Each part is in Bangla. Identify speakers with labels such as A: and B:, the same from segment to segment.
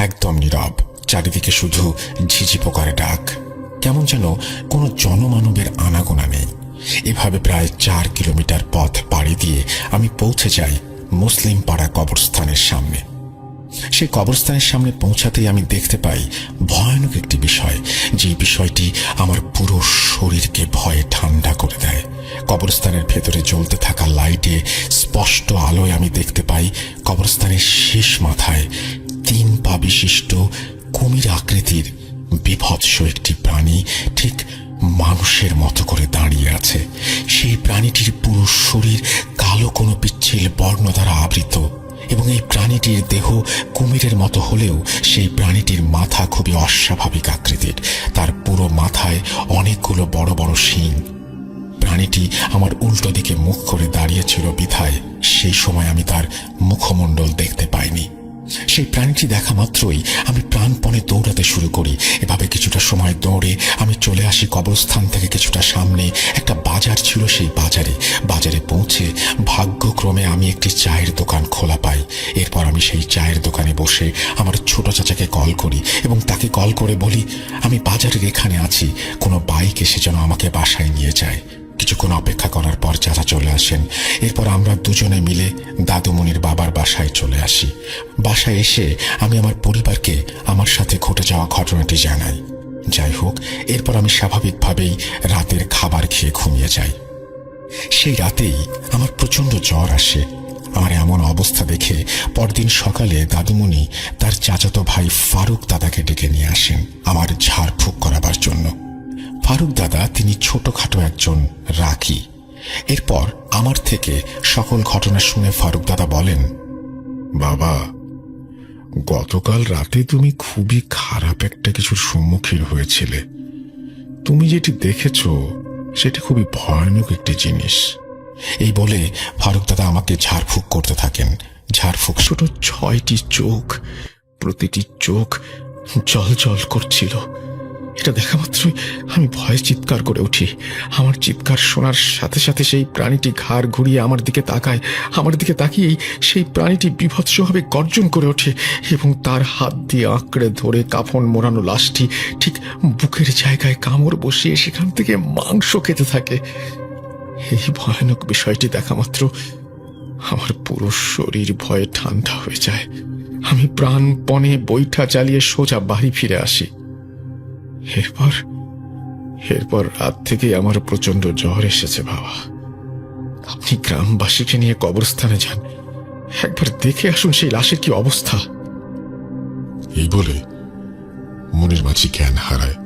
A: একদম নীরব, চারিদিকে শুধু ঝিঝি পোকার ডাক। কেমন যেন কোনো জনমানবের আনাগোনা নেই। এভাবে প্রায় 4 কিলোমিটার পথ পাড়ি দিয়ে আমি পৌঁছে যাই মুসলিম পাড়া কবরস্থানের সামনে। সেই কবরস্থানের সামনে পৌঁছাতেই আমি দেখতে পাই ভয়ানক একটি বিষয়, যে বিষয়টি আমার পুরো শরীরকে ভয়ে ঠান্ডা করে দেয়। কবরস্থানের ভেতরে জ্বলতে থাকা লাইটে স্পষ্ট আলোয় আমি দেখতে পাই কবরস্থানের শেষ মাথায় 3 পা বিশিষ্ট কুমির আকৃতির বিভৎস একটি প্রাণী ঠিক মানুষের মতো করে দাঁড়িয়ে আছে। সেই প্রাণীটির পুরো শরীর কালো কোনো পিচ্ছিল বর্ণ দ্বারা আবৃত, এবং এই প্রাণীটির দেহ কুমিরের মতো হলেও সেই প্রাণীটির মাথা খুবই অস্বাভাবিক আকৃতির। তার পুরো মাথায় অনেকগুলো বড় বড় শিং। প্রাণীটি আমার উল্টো দিকে মুখ করে দাঁড়িয়েছিল বিধায় সেই সময় আমি তার মুখমণ্ডল দেখতে পাইনি। সেই প্রাণীটি দেখা মাত্রই আমি প্রাণপণে দৌড়াতে শুরু করি। এভাবে কিছুটা সময় দৌড়ে আমি চলে আসি কবরস্থান থেকে কিছুটা সামনে। একটা বাজার ছিল, সেই বাজারে পৌঁছে ভাগ্যক্রমে আমি একটি চায়ের দোকান খোলা পাই। এরপর আমি সেই চায়ের দোকানে বসে আমার ছোট চাচাকে কল করি এবং তাকে কল করে বলি আমি বাজারের এখানে আছি, কোনো বাইক এসে যেন আমাকে বাসায় নিয়ে যায়। কিছুক্ষণ অপেক্ষা করার পর চাচা চলে আসেন। এরপর আমরা দুজনে মিলে দাদুমণির বাবার বাসায় চলে আসি। বাসায় এসে আমি আমার পরিবারকে আমার সাথে ঘটে যাওয়া ঘটনাটি জানাই। যাই হোক, এরপর আমি স্বাভাবিকভাবেই রাতের খাবার খেয়ে ঘুমিয়ে যাই। সেই রাতেই আমার প্রচণ্ড জ্বর আসে। আমার এমন অবস্থা দেখে পরদিন সকালে দাদুমণি তার চাচাতো ভাই ফারুক দাদাকে ডেকে নিয়ে আসেন আমার ঝাড়ফুঁক করাবার জন্য। ফারুক দাদা তিনি ছোটখাটো একজন রাখি। এরপর আমার থেকে সকল ঘটনা শুনে ফারুক দাদা বলেন,
B: বাবা, গতকাল রাতে তুমি খুবই খারাপ একটা কিছুর সম্মুখীন হয়েছিলে। তুমি যেটি দেখেছ সেটি খুবই ভয়ানক একটি জিনিস।
A: এই বলে ফারুক দাদা আমাকে ঝাড়ফুঁক করতে থাকেন। ঝাড়ফুঁক
B: ছোট 6টি চোখ, প্রতিটি চোখ জল জল করছিল। এটা দেখা মাত্রই আমি ভয়ে চিৎকার করে উঠি। আমার চিৎকার শোনার সাথে সাথে সেই প্রাণীটি ঘাড় ঘুরিয়ে আমার দিকে তাকায়। আমার দিকে তাকিয়েই সেই প্রাণীটি বীভৎসভাবে গর্জন করে ওঠে এবং তার হাত দিয়ে আঁকড়ে ধরে কাফন মোড়ানো লাশটি ঠিক বুকের জায়গায় কামড় বসিয়ে সেখান থেকে মাংস খেতে থাকে। এই ভয়ানক বিষয়টি দেখা মাত্র আমার পুরো শরীর ভয়ে ঠান্ডা হয়ে যায়। আমি প্রাণপণে বৈঠা চালিয়ে সোজা বাড়ি ফিরে আসি। এরপর রাত থেকেই আমার প্রচন্ড জ্বর এসেছে। বাবা, আপনি গ্রামবাসীকে নিয়ে কবরস্থানে যান, একবার দেখে আসুন সেই লাশের কি অবস্থা।
A: এই বলে মনির মাঝি জ্ঞান হারায়।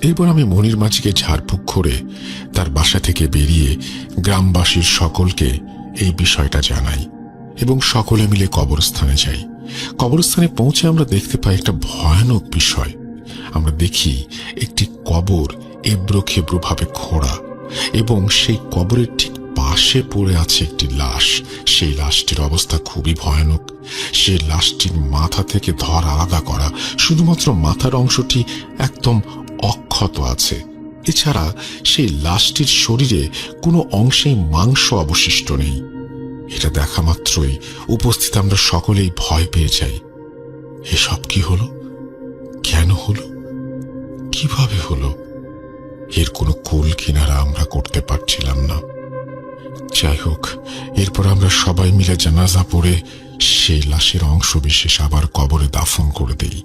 A: এরপর আমি মনির মাঝিকে ঝাড়ফুঁক করে তার বাসা থেকে বেরিয়ে গ্রামবাসীর সকলকে এই বিষয়টা জানাই এবং সকলে মিলে কবরস্থানে যাই। কবরস্থানে পৌঁছে আমরা দেখতে পাই একটা ভয়ানক বিষয়। আমরা দেখি একটি কবর এবড়ো খেবড়ো ভাবে খোঁড়া এবং সেই কবরের ঠিক পাশে পড়ে আছে একটি লাশ। সেই লাশটির অবস্থা খুবই ভয়ানক। সেই লাশটির মাথা থেকে ধর আলাদা করা, শুধুমাত্র মাথার অংশটি একদম অক্ষত আছে। এছাড়া সেই লাশটির শরীরে কোনো অংশেই মাংস অবশিষ্ট নেই। এটা দেখা মাত্রই উপস্থিত আমরা সকলেই ভয় পেয়ে যাই। এসব কি হলো? কেন হলো? কিভাবে হলো? এর কোনো কুল কিনারা আমরা করতে পারছিলাম না। যাই হোক, এরপর আমরা সবাই মিলে জানাজা পড়ে সেই লাশের অংশ বিশেষ আবার কবরে দাফন করে দেই।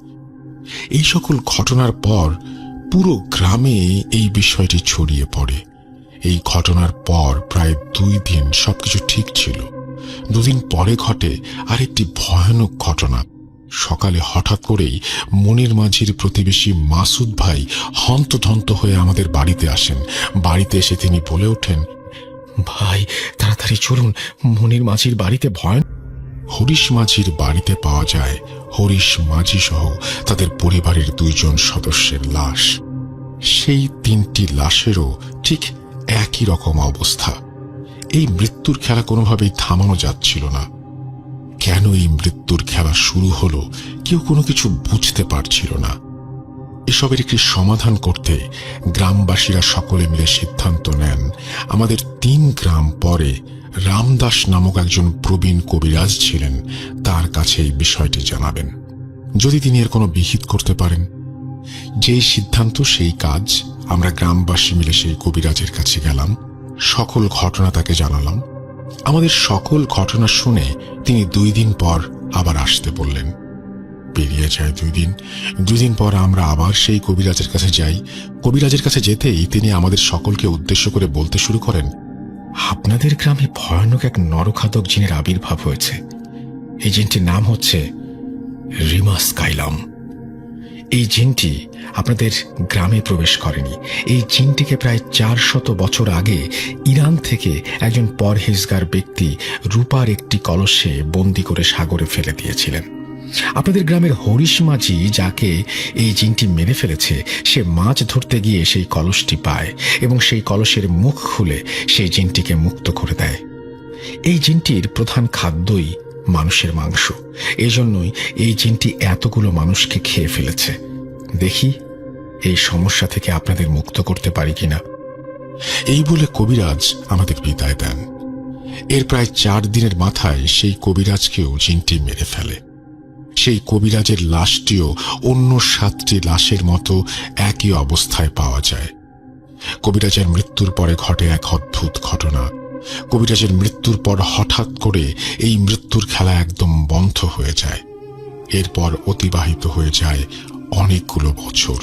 A: এই সকল ঘটনার পর পুরো গ্রামে এই বিষয়টি ছড়িয়ে পড়ে। এই ঘটনার পর প্রায় 2 দিন সবকিছু ঠিক ছিল। 2 দিন পরে ঘটে আরেকটি ভয়ানক ঘটনা। সকালে হঠাৎ করেই মনির মাঝির প্রতিবেশী মাসুদ ভাই হন্তদন্ত হয়ে আমাদের বাড়িতে আসেন। বাড়িতে এসে তিনি বলে ওঠেন,
B: ভাই, তাড়াতাড়ি চলুন, মনির মাঝির বাড়িতে ভয়ানক।
A: হরিশ মাঝির বাড়িতে পাওয়া যায় হরিশ মাঝি সহ তাদের পরিবারের 2 জন সদস্যের লাশ। সেই 3টি লাশেরও ঠিক একই রকম অবস্থা। এই মৃত্যুর খেলা কোনোভাবেই থামানো যাচ্ছিল না। কেন এই মৃত্যুর খেলা শুরু হলো কেউ কোনো কিছু বুঝতে পারছিল না। এসবের একটি সমাধান করতে গ্রামবাসীরা সকলে মিলে সিদ্ধান্ত নেন আমাদের 3 গ্রাম পরে রামদাস নামক একজন প্রবীণ কবিরাজ ছিলেন, তার কাছে এই বিষয়টি জানাবেন। যদি তিনি এর কোনো বিহিত করতে পারেন। যেই সিদ্ধান্ত সেই কাজ। আমরা গ্রামবাসী মিলে সেই কবিরাজের কাছে গেলাম, সকল ঘটনা তাকে জানালাম। আমাদের সকল ঘটনা শুনে তিনি 2 দিন পর আবার আসতে বললেন। পেরিয়ে যায় 2 দিন। 2 দিন পর আমরা আবার সেই কবিরাজের কাছে যাই। কবিরাজের কাছে যেতেই তিনি আমাদের সকলকে উদ্দেশ্য করে বলতে শুরু করেন,
B: আপনাদের গ্রামে ভয়ানক এক নরখাদক জিনের আবির্ভাব হয়েছে। এই জিনটির নাম হচ্ছে রিমাস কাইলাম। এই জিনটি আপনাদের গ্রামে প্রবেশ করেনি। এই জিনটিকে প্রায় 400 বছর আগে ইরান থেকে একজন পরহেজগার ব্যক্তি রূপার একটি কলসে বন্দি করে সাগরে ফেলে দিয়েছিলেন। আপনাদের গ্রামের হরিশ মাঝি, যাকে এই জিনটি মেরে ফেলেছে, সে মাছ ধরতে গিয়ে সেই কলসটি পায় এবং সেই কলসের মুখ খুলে সেই জিনটিকে মুক্ত করে দেয়। এই জিনটির প্রধান খাদ্যই মানুষের মাংস। এই জন্যই এই জিনটি এতগুলো মানুষকে খেয়ে ফেলেছে। দেখি এই সমস্যা থেকে আপনাদের মুক্ত করতে পারি কিনা।
A: এই বলে কবিরাজ আমাদের বিদায় দেন। এর প্রায় 4 দিনের মাথায় সেই কবিরাজকেও জিনটি মেরে ফেলে। সেই কবিরাজের লাশটিও অন্য 7টি লাশের মতো একই অবস্থায় পাওয়া যায়। কবিরাজের মৃত্যুর পরে ঘটে এক অদ্ভুত ঘটনা। কবিরাজের মৃত্যুর পর হঠাৎ করে এই মৃত্যুর খেলা একদম বন্ধ হয়ে যায়। এরপর অতিবাহিত হয়ে যায় অনেকগুলো বছর।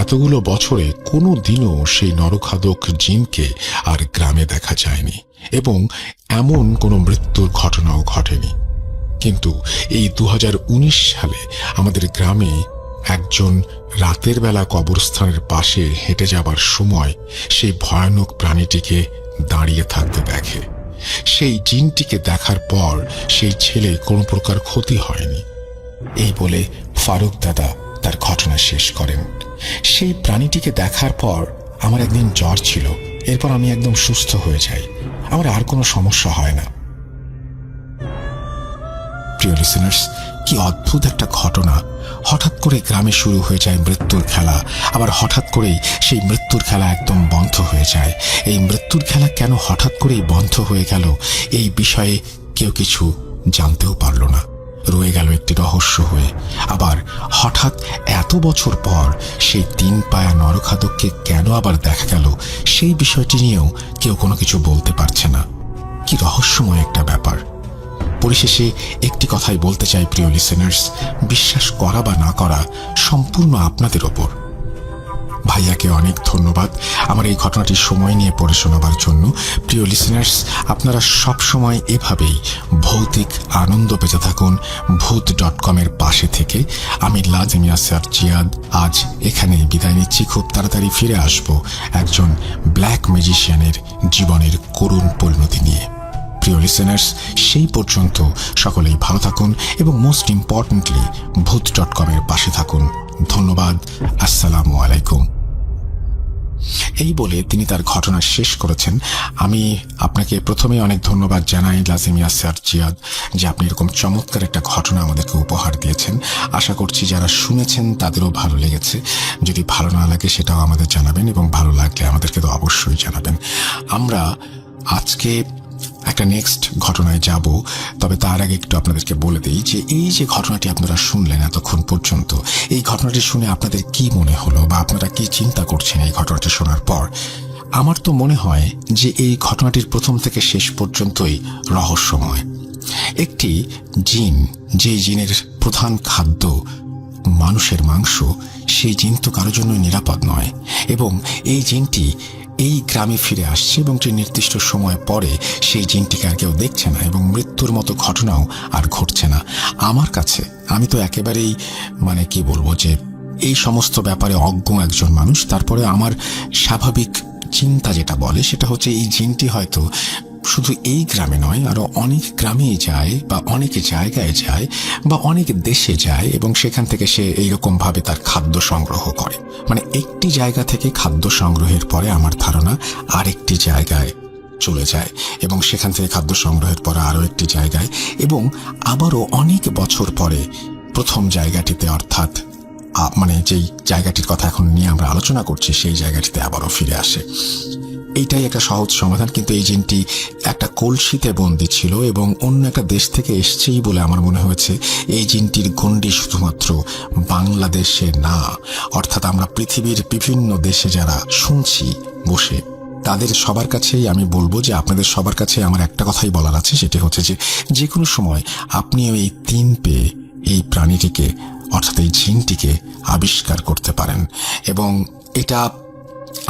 A: এতগুলো বছরে কোনো দিনও সেই নরখাদক জিনকে আর গ্রামে দেখা যায়নি এবং এমন কোনো মৃত্যুর ঘটনাও ঘটেনি। কিন্তু এই 2019 সালে আমাদের গ্রামে একজন রাতের বেলা কবরস্থানের পাশে হেঁটে যাবার সময় সেই ভয়ানক প্রাণীটিকে দাঁড়িয়ে থাকতে দেখে। সেই জিনটিকে দেখার পর সেই ছেলে কোনো প্রকার ক্ষতি হয়নি। এই বলে ফারুক দাদা তার ঘটনা শেষ করেন। সেই প্রাণীটিকে দেখার পর আমার একদিন জ্বর ছিল। এরপর আমি একদম সুস্থ হয়ে যাই। আমার আর কোনো সমস্যা হয় না। প্রিয় লিসেনার্স, কি অদ্ভুত একটা ঘটনা। হঠাৎ করে গ্রামে শুরু হয়ে যায় মৃত্যুর খেলা, আবার হঠাৎ করেই সেই মৃত্যুর খেলা একদম বন্ধ হয়ে যায়। এই মৃত্যুর খেলা কেন হঠাৎ করেই বন্ধ হয়ে গেল, এই বিষয়ে কেউ কিছু জানতেও পারল না, রয়ে গেল একটি রহস্য হয়ে। আবার হঠাৎ এত বছর পর সেই 3 পায়া নরখাদককে কেন আবার দেখা গেল, সেই বিষয়টি নিয়েও কেউ কোনো কিছু বলতে পারছে না। কি রহস্যময় একটা ব্যাপার। পরিশেষে একটি কথাই বলতে চাই প্রিয় লিসেনার্স, বিশ্বাস করা বা না করা সম্পূর্ণ আপনাদের ওপর। ভাইয়াকে অনেক ধন্যবাদ আমার এই ঘটনাটি সময় নিয়ে পড়ে শোনাবার জন্য। প্রিয় লিসেনার্স, আপনারা সব সময় এভাবেই ভৌতিক আনন্দ পেতে থাকুন ভূত.com-এর পাশে থেকে। আমি লাজিম ইয়াসের জিয়াদ আজ এখানেই বিদায় নিচ্ছি। খুব তাড়াতাড়ি ফিরে আসব একজন ব্ল্যাক ম্যাজিশিয়ানের জীবনের করুণ পরিণতি নিয়ে। প্রিয় লিসেনার্স, সেই পর্যন্ত সকলেই ভালো থাকুন এবং মোস্ট ইম্পর্টেন্টলি ভূত.com-এর পাশে থাকুন। ধন্যবাদ। আসসালামু আলাইকুম। এই বলে তিনি তার ঘটনা শেষ করেছেন। আমি আপনাকে প্রথমে অনেক ধন্যবাদ জানাই লাজিম ইয়াসের জিয়াদ, যে আপনি এরকম চমৎকার একটা ঘটনা আমাদেরকে উপহার দিয়েছেন। আশা করছি যারা শুনেছেন তাদেরও ভালো লেগেছে। যদি ভালো না লাগে সেটাও আমাদের জানাবেন এবং ভালো লাগলে আমাদেরকে তো অবশ্যই জানাবেন। আমরা আজকে একটা নেক্সট ঘটনায় যাব, তবে তার আগে একটু আপনাদেরকে বলে দিই যে এই যে ঘটনাটি আপনারা শুনলেন এতক্ষণ পর্যন্ত, এই ঘটনাটি শুনে আপনাদের কি মনে হলো বা আপনারা কি চিন্তা করছেন এই ঘটনাটি শোনার পর? আমার তো মনে হয় যে এই ঘটনাটির প্রথম থেকে শেষ পর্যন্তই রহস্যময়। একটি জিন, যে জিনের প্রধান খাদ্য মানুষের মাংস, সেই জিন তো কারোর জন্য নিরাপদ নয় এবং এই জিনটি এই গ্রামে ফিরে আসছে এবং যে নির্দিষ্ট সময় পরে সেই জিনটিকে আর কেউ দেখছে না এবং মৃত্যুর মতো ঘটনাও আর ঘটছে না। আমার কাছে, আমি তো একেবারেই কি বলবো, যে এই সমস্ত ব্যাপারে অজ্ঞ একজন মানুষ, তারপরে আমার স্বাভাবিক চিন্তা যেটা বলে সেটা হচ্ছে এই জিনটি হয়তো শুধু এই গ্রামে নয়, আরো অনেক গ্রামেই যায় বা অনেক জায়গায় যায় বা অনেক দেশে যায় এবং সেখান থেকে সে এইরকম ভাবে তার খাদ্য সংগ্রহ করে। একটি জায়গা থেকে খাদ্য সংগ্রহের পরে আমার ধারণা আরেকটি জায়গায় চলে যায় এবং সেখান থেকে খাদ্য সংগ্রহের পরে আরো একটি জায়গায় এবং আবারও অনেক বছর পরে প্রথম জায়গাটিতে, অর্থাৎ যেই জায়গাটির কথা এখন নিয়ে আমরা আলোচনা করছি, সেই জায়গাটিতে আবারও ফিরে আসে। এইটাই একটা সহজ সমাধান, কিন্তু এই জিনটি একটা কলসিতে বন্দী ছিল এবং অন্য একটা দেশ থেকে এসছেই বলে আমার মনে হয়েছে। এই জিনটির গণ্ডি শুধুমাত্র বাংলাদেশে না, অর্থাৎ আমরা পৃথিবীর বিভিন্ন দেশে যারা শুনছি বসে, তাদের সবার কাছেই আমি বলবো যে আপনাদের সবার কাছে আমার একটা কথাই বলার আছে, সেটি হচ্ছে যে কোনো সময় আপনিও এই 3 পেয়ে এই প্রাণীটিকে অর্থাৎ এই জিনটিকে আবিষ্কার করতে পারেন। এবং এটা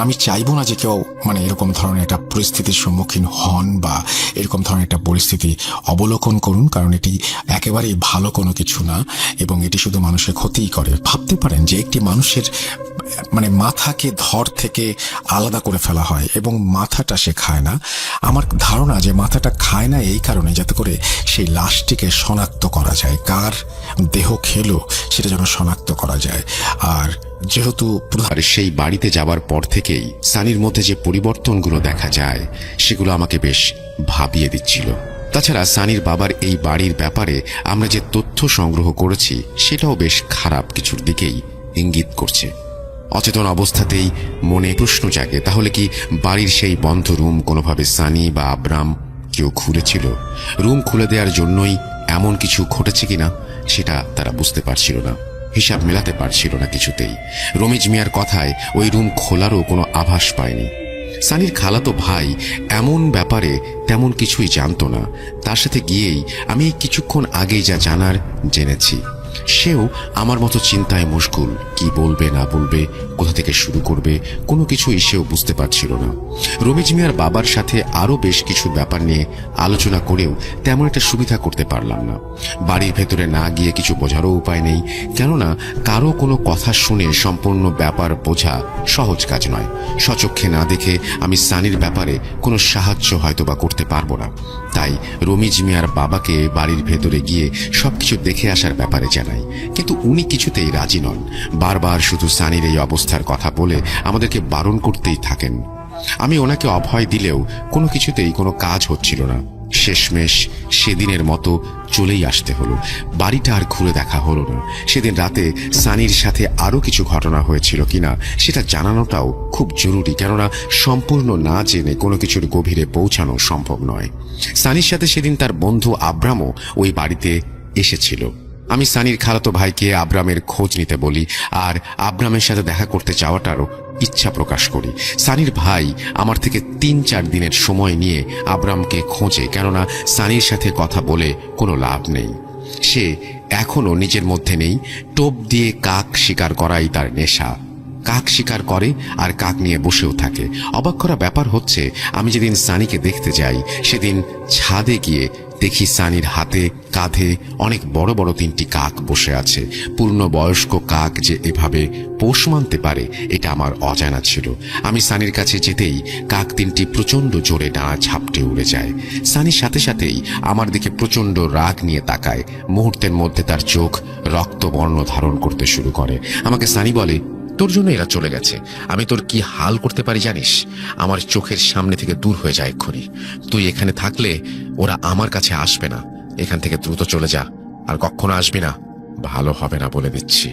A: আমি চাইবো না যে কেউ এরকম ধরনের একটা পরিস্থিতির সম্মুখীন হন বা এরকম ধরনের একটা পরিস্থিতি অবলোকন করুন, কারণ এটি একেবারেই ভালো কোনো কিছু না এবং এটি শুধু মানুষের ক্ষতিই করে। ভাবতে পারেন যে একটি মানুষের মাথাকে ধর থেকে আলাদা করে ফেলা হয় এবং মাথাটা সে খায় না। আমার ধারণা যে মাথাটা খায় না এই কারণে যাতে করে সেই লাশটিকে শনাক্ত করা যায়, কার দেহ খেলো সেটা যেন শনাক্ত করা যায়। আর যেহেতু
C: আর সেই বাড়িতে যাবার পর থেকেই সানির মধ্যে যে পরিবর্তনগুলো দেখা যায় সেগুলো আমাকে বেশ ভাবিয়ে দিচ্ছিল। তাছাড়া সানির বাবার এই বাড়ির ব্যাপারে আমরা যে তথ্য সংগ্রহ করেছি সেটাও বেশ খারাপ কিছুর দিকেই ইঙ্গিত করছে। অচেতন অবস্থাতেই মনে প্রশ্ন জাগে, তাহলে কি বাড়ির সেই বন্ধ রুম কোনোভাবে সানি বা আব্রাম কেউ খুলেছিল? রুম খুলে দেওয়ার জন্যই এমন কিছু ঘটেছে কিনা সেটা তারা বুঝতে পারছিল না, হিসাব মেলাতে পারছিল না কিছুতেই। রমিজ মিয়ার কথায় ওই রুম খোলারও কোনো আভাস পায়নি। সানির খালাতো ভাই এমন ব্যাপারে তেমন কিছুই জানতো না। তার সাথে গিয়েই আমি কিছুক্ষণ আগেই যা জানার জেনেছি। সেও আমার মতো চিন্তায় মশগুল, কি বলবে না বলবে, কোথা থেকে শুরু করবে, কোনো কিছুই সেও বুঝতে পারছিল না। রমিজ মিয়ার বাবার সাথে আরো বেশ কিছু ব্যাপার নিয়ে আলোচনা করেও তেমন একটা সুবিধা করতে পারলাম না। বাড়ির ভেতরে না গিয়ে কিছু বোঝারও উপায় নেই, কেননা কারো কোনো কথা শুনে সম্পূর্ণ ব্যাপার বোঝা সহজ কাজ নয়। স্বচক্ষে না দেখে আমি সানির ব্যাপারে কোনো সাহায্য হয়তো বা করতে পারবো না। তাই রমিজ মিয়ার বাবাকে বাড়ির ভেতরে গিয়ে সবকিছু দেখে আসার ব্যাপারে জানাই, কিন্তু উনি কিছুতেই রাজি নন। বারবার শুধু সানির এই অবস্থার কথা বলে আমাদেরকে বারণ করতেই থাকেন। আমি ওনাকে অভয় দিলেও কোনো কিছুতেই কোনো কাজ হচ্ছিল না। শেষমেশ সেদিনের মতো চলেই আসতে হলো। বাড়িটা আর ঘুরে দেখা হলো না। সেদিন রাতে সানির সাথে আরো কিছু ঘটনা হয়েছিল কিনা সেটা জানানোটাও খুব জরুরি, কেননা সম্পূর্ণ না জেনে কোনো কিছুর গভীরে পৌঁছানো সম্ভব নয়। সানির সাথে সেদিন তার বন্ধু আব্রামও ওই বাড়িতে এসেছিল। আমি সানির খালাতো ভাইকে আব্রামের খোঁজ নিতে বলি আর আব্রামের সাথে দেখা করতে যাওয়াটারও ইচ্ছা প্রকাশ করি। সানির ভাই আমার থেকে 3-4 দিনের সময় নিয়ে আব্রামকে খোঁজে, কেননা সানির সাথে কথা বলে কোনো লাভ নেই। সে এখনো নিজের মধ্যে নেই। টোপ দিয়ে কাক শিকার করাই তার নেশা। কাক শিকার করে আর কাক নিয়ে বসেও থাকে। অবাক করা ব্যাপার হচ্ছে, আমি যেদিন সানিকে দেখতে যাই সেদিন ছাদে গিয়ে দেখি সানির হাতে কাঁধে অনেক বড় বড় 3টি কাক বসে আছে। পূর্ণবয়স্ক কাক যে এভাবে পোষ মানতে পারে এটা আমার অজানা ছিল। আমি সানির কাছে যেতেই কাক 3টি প্রচন্ড জোরে ডানা ঝাপটে উড়ে যায়। সানির সাথে সাথেই আমার দিকে প্রচন্ড রাগ নিয়ে তাকায়। মুহূর্তের মধ্যে তার চোখ রক্তবর্ণ ধারণ করতে শুরু করে। আমাকে সানি বলে, তোর জন্য এরা চলে গেছে। আমি তোর কি হাল করতে পারি জানিস? আমার চোখের সামনে থেকে দূর হয়ে যায় এক্ষুনি। তুই এখানে থাকলে ওরা আমার কাছে আসবে না। এখান থেকে দ্রুত চলে যা, আর কখনো আসবি না। ভালো হবে না বলে দিচ্ছি।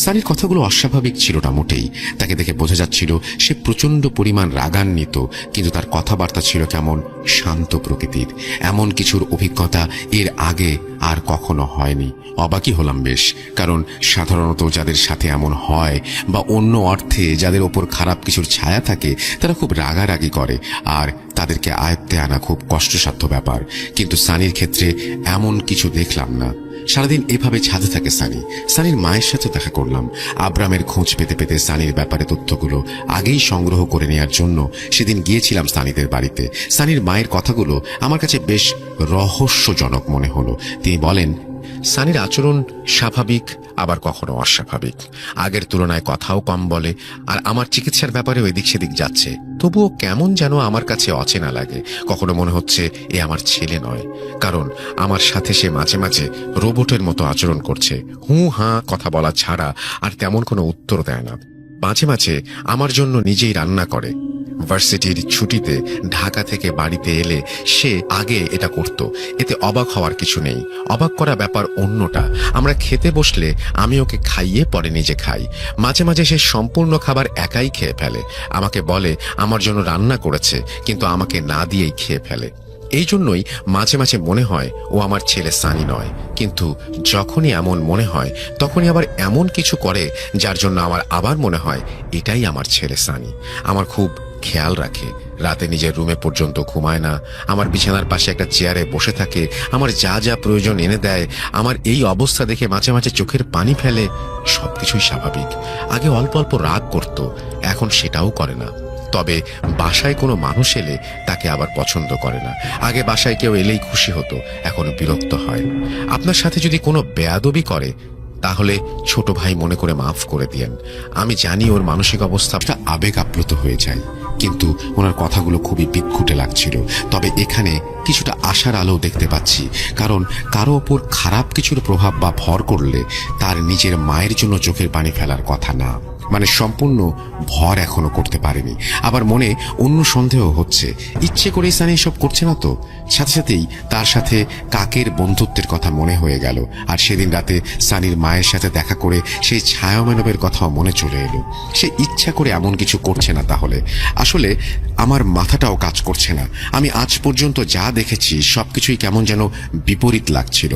C: সানির কথাগুলো অস্বাভাবিক ছিল না মোটেই। তাকে দেখে বোঝা যাচ্ছিল সে প্রচন্ড পরিমাণ রাগান্বিত, কিন্তু তার কথাবার্তা ছিল কেমন শান্ত প্রকৃতির। এমন কিছুর অভিজ্ঞতা এর আগে আর কখনো হয়নি। অবাকই হলাম বেশ, কারণ সাধারণত যাদের সাথে এমন হয় বা অন্য অর্থে যাদের ওপর খারাপ কিছুর ছায়া থাকে তারা খুব রাগারাগি করে আর তাদেরকে আয়ত্তে আনা খুব কষ্টসাধ্য ব্যাপার। কিন্তু সানির ক্ষেত্রে এমন কিছু দেখলাম না। সারাদিন এভাবে ছাদে থাকে সানি। সানির মায়ের সাথে দেখা করলাম। আব্রামের খোঁজ পেতে পেতে সানির ব্যাপারে তথ্যগুলো আগেই সংগ্রহ করে নেওয়ার জন্য সেদিন গিয়েছিলাম সানিদের বাড়িতে। সানির মায়ের কথাগুলো আমার কাছে বেশ রহস্যজনক মনে হলো। তিনি বলেন, সানির আচরণ স্বাভাবিক, আবার কখনো অস্বাভাবিক। আগের তুলনায় কথাও কম বলে, আর আমার চিকিৎসার ব্যাপারে এদিক সেদিক যাচ্ছে। তবুও কেমন যেন আমার কাছে অচেনা লাগে। কখনো মনে হচ্ছে এ আমার ছেলে নয়, কারণ আমার সাথে সে মাঝে মাঝে রোবটের মতো আচরণ করছে। হুঁ হাঁ কথা বলা ছাড়া আর তেমন কোনো উত্তর দেয় না। মাঝে মাঝে আমার জন্য নিজেই রান্না করে। ভার্সিটির ছুটিতে ঢাকা থেকে বাড়িতে এলে সে আগে এটা করত। এতে অবাক হওয়ার কিছু নেই। অবাক করা ব্যাপার অন্যটা। আমরা খেতে বসলে আমি ওকে খাইয়ে পরে নিজে খাই। মাঝে মাঝে সে সম্পূর্ণ খাবার একাই খেয়ে ফেলে। আমাকে বলে আমার জন্য রান্না করেছে, কিন্তু আমাকে না দিয়েই খেয়ে ফেলে। এই জন্যই মাঝে মাঝে মনে হয় ও আমার ছেলে সানি নয়। কিন্তু যখনই এমন মনে হয় তখনই আবার এমন কিছু করে যার জন্য আমার আবার মনে হয় এটাই আমার ছেলে সানি। আমার খুব খেয়াল রাখে, রাতে নিজের রুমে পর্যন্ত ঘুমায় না, আমার বিছানার পাশে একটা চেয়ারে বসে থাকে, আমার যা যা প্রয়োজন এনে দেয়। আমার এই অবস্থা দেখে মাঝে মাঝে চোখের পানি ফেলে। সবকিছুই স্বাভাবিক। আগে অল্প অল্প রাগ করত, এখন সেটাও করে না। তবে বাসায় কোনো মানুষ এলে তাকে আবার পছন্দ করে না। আগে বাসায় কেউ এলেই খুশি হতো, এখন বিরক্ত হয়। আপনার সাথে যদি কোনো বেয়াদবি করে তাহলে ছোট ভাই মনে করে মাফ করে দিয়েন। আমি জানি ওর মানসিক অবস্থাটা আবেগ আপ্লুত হয়ে যায়, কিন্তু ওনার কথাগুলো খুবই বিক্ষুটে লাগছিল। তবে এখানে কিছুটা আশার আলো দেখতে পাচ্ছি, কারণ কারো ওপর খারাপ কিছুর প্রভাব বা ভর করলে তার নিজের মায়ের জন্য চোখের পানি ফেলার কথা না। মানে সম্পূর্ণ ভর এখনো করতে পারেনি। আবার মনে অন্য সন্দেহ হচ্ছে, ইচ্ছে করে সানি এসব করছে না তো। সাথে সাথেই তার সাথে কাকের বন্ধুত্বের কথা মনে হয়ে গেল। আর সেদিন রাতে সানির মায়ের সাথে দেখা করে সেই ছায়ামানবের কথাও মনে চলে এলো। সে ইচ্ছা করে এমন কিছু করছে না তাহলে। আসলে আমার মাথাটাও কাজ করছে না। আমি আজ পর্যন্ত যা দেখেছি সবকিছুই কেমন যেন বিপরীত লাগছিল।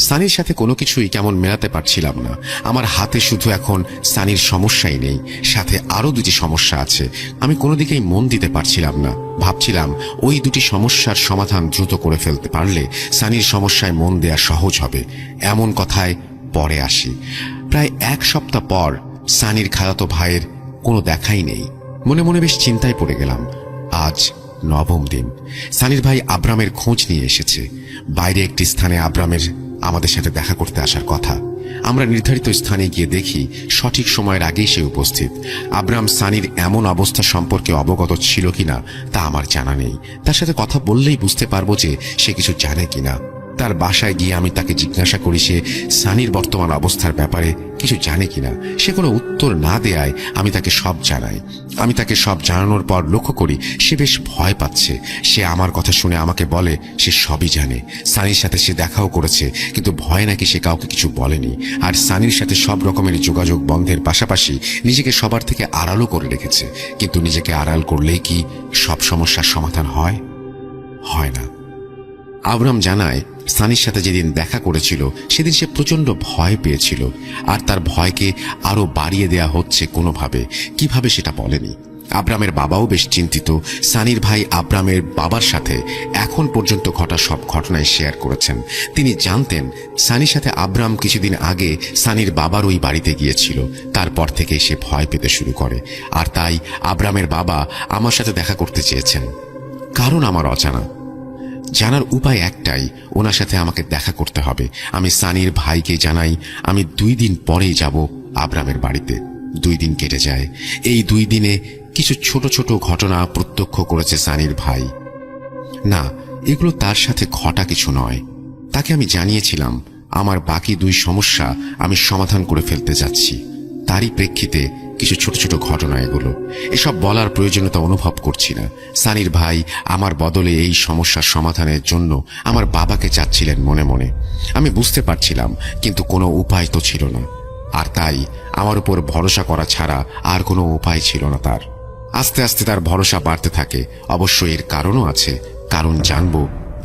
C: সানির সাথে কোনো কিছুই কেমন মেলাতে পারছিলাম না। আমার হাতে শুধু এখন সানির সমস্যাই নেই, সাথে আরো দুটি সমস্যা আছে। আমি কোনো দিকেই মন দিতে পারছিলাম না। ভাবছিলাম ওই দুটি সমস্যার সমাধান দ্রুত করে ফেলতে পারলে সানির সমস্যায় মন দেয়া সহজ হবে। এমন কথায় পরে আসি। প্রায় 1 সপ্তাহ পর সানির খালাতো ভাইয়ের কোনো দেখাই নেই। মনে মনে বেশ চিন্তায় পড়ে গেলাম। আজ 9ম দিন। সানির ভাই আব্রামের খোঁজ নিয়ে এসেছে। বাইরে একটি স্থানে আব্রামের আমাদের সাথে দেখা করতে আসার কথা। আমরা নির্ধারিত স্থানে গিয়ে দেখি সঠিক সময়ের আগেই সে উপস্থিত। আব্রাম সানির এমন অবস্থা সম্পর্কে অবগত ছিল কিনা তা আমার জানা নেই। তার সাথে কথা বললেই বুঝতে পারবো যে সে কিছু জানে কিনা। তার বাসায় গিয়ে আমি তাকে জিজ্ঞাসা করি সে সানির বর্তমান অবস্থার ব্যাপারে কিছু জানে কিনা। সে কোনো উত্তর না দেয়ায় আমি তাকে সব জানাই। আমি তাকে সব জানানোর পর লক্ষ্য করি সে বেশ ভয় পাচ্ছে। সে আমার কথা শুনে আমাকে বলে সে সবই জানে। সানির সাথে সে দেখাও করেছে, কিন্তু ভয় নাকি সে কাউকে কিছু বলেনি। আর সানির সাথে সব রকমের যোগাযোগ বন্ধের পাশাপাশি নিজেকে সবার থেকে আড়ালও করে রেখেছে। কিন্তু নিজেকে আড়াল করলেই কি সব সমস্যার সমাধান হয়? হয় না। আব্রাম জানায় সানির সাথে যেদিন দেখা করেছিল সেদিন সে প্রচন্ড ভয় পেয়েছিল, আর তার ভয়কে আরো বাড়িয়ে দেয়া হচ্ছে কোনোভাবে। কিভাবে সেটা বলেনি। আব্রামের বাবাও বেশ চিন্তিত। সানির ভাই আব্রামের বাবার সাথে এখন পর্যন্ত ঘটা সব ঘটনায় শেয়ার করেছেন। তিনি জানতেন সানির সাথে আব্রাম কিছুদিন আগে সানির বাবার ওই বাড়িতে গিয়েছিল। তারপর থেকে সে ভয় পেতে শুরু করে। আর তাই আব্রামের বাবা আমার সাথে দেখা করতে চেয়েছেন। কারণ আমার অজানা। জানার উপায় একটাই, ওনার সাথে আমাকে দেখা করতে হবে। আমি সানির ভাইকে জানাই আমি 2 দিন পরেই যাব আব্রামের বাড়িতে। 2 দিন কেটে যায়। এই 2 দিনে কিছু ছোট ছোট ঘটনা প্রত্যক্ষ করেছে সানির ভাই। না, এগুলো তার সাথে ঘটা কিছু নয়। তাকে আমি জানিয়েছিলাম আমার বাকি 2 সমস্যা আমি সমাধান করে ফেলতে যাচ্ছি। তারই প্রেক্ষিতে কিছু ছোট ছোট ঘটনা এগুলো। এসব বলার প্রয়োজনীয়তা অনুভব করছি না। সানির ভাই আমার বদলে এই সমস্যার সমাধানের জন্য আমার বাবাকে চাচ্ছিলেন মনে মনে। আমি বুঝতে পারছিলাম, কিন্তু কোনো উপায় তো ছিল না। আর তাই আমার উপর ভরসা করা ছাড়া আর কোনো উপায় ছিল না তার। আস্তে আস্তে তার ভরসা বাড়তে থাকে। অবশ্য এর কারণও আছে, কারণ জানবো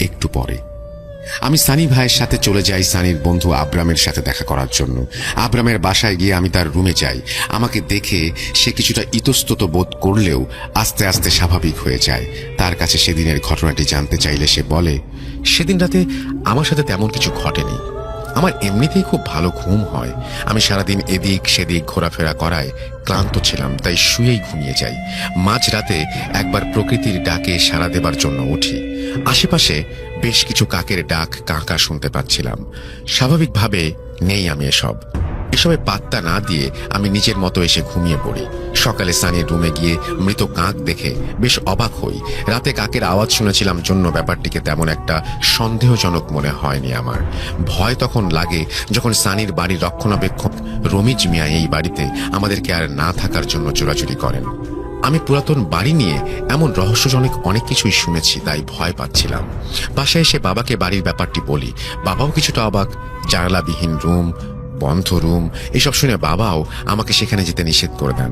C: একটু পরে। আমি সানি ভাইয়ের সাথে চলে যাই সানির বন্ধু আব্রামের সাথে দেখা করার জন্য। আব্রামের বাসায় গিয়ে আমি তার রুমে যাই। আমাকে দেখে সে কিছুটা ইতস্তত বোধ করলেও আস্তে আস্তে স্বাভাবিক হয়ে যায়। তার কাছে সেদিনের ঘটনাটি জানতে চাইলে সে বলে, সেদিন রাতে আমার সাথে তেমন কিছু ঘটেনি। আমার এমনিতেই খুব ভালো ঘুম হয়। আমি সারাদিন এদিক সেদিক ঘোরাফেরা করায় ক্লান্ত ছিলাম, তাই শুয়েই ঘুমিয়ে যাই। মাঝরাতে একবার প্রকৃতির ডাকে সাড়া দেবার জন্য উঠি। আশেপাশে বেশ কিছু কাকের ডাক কাঁকা শুনতে পাচ্ছিলাম। স্বাভাবিকভাবে নেই আমি এসবে পাত্তা না দিয়ে আমি নিজের মতো এসে ঘুমিয়ে পড়ি। সকালে সানির রুমে গিয়ে মৃত কাক দেখে বেশ অবাক হই। রাতে কাকের আওয়াজ শুনেছিলাম জন্য ব্যাপারটিকে তেমন একটা সন্দেহজনক মনে হয়নি আমার। ভয় তখন লাগে যখন সানির বাড়ির রক্ষণাবেক্ষক রমিজ মিয়া এই বাড়িতে আমাদেরকে আর না থাকার জন্য চোরাচুরি করেন। আমি পুরাতন বাড়ি নিয়ে এমন রহস্যজনক অনেক কিছুই শুনেছি, তাই ভয় পাচ্ছিলাম। বাসায় এসে বাবাকে বাড়ির ব্যাপারটি বলি। বাবাও কিছুটা অবাক। জানালাবিহীন রুম, বন্ধ রুম, এসব শুনে বাবাও আমাকে সেখানে যেতে নিষেধ করে দেন।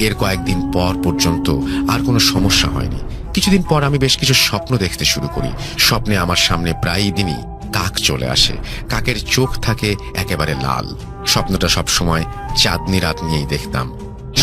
C: এর কয়েকদিন পর পর্যন্ত আর কোনো সমস্যা হয়নি। কিছুদিন পর আমি বেশ কিছু স্বপ্ন দেখতে শুরু করি। স্বপ্নে আমার সামনে প্রায়ই দিনই কাক চলে আসে। কাকের চোখ থাকে একেবারে লাল। স্বপ্নটা সবসময় চাঁদনি রাত নিয়েই দেখতাম।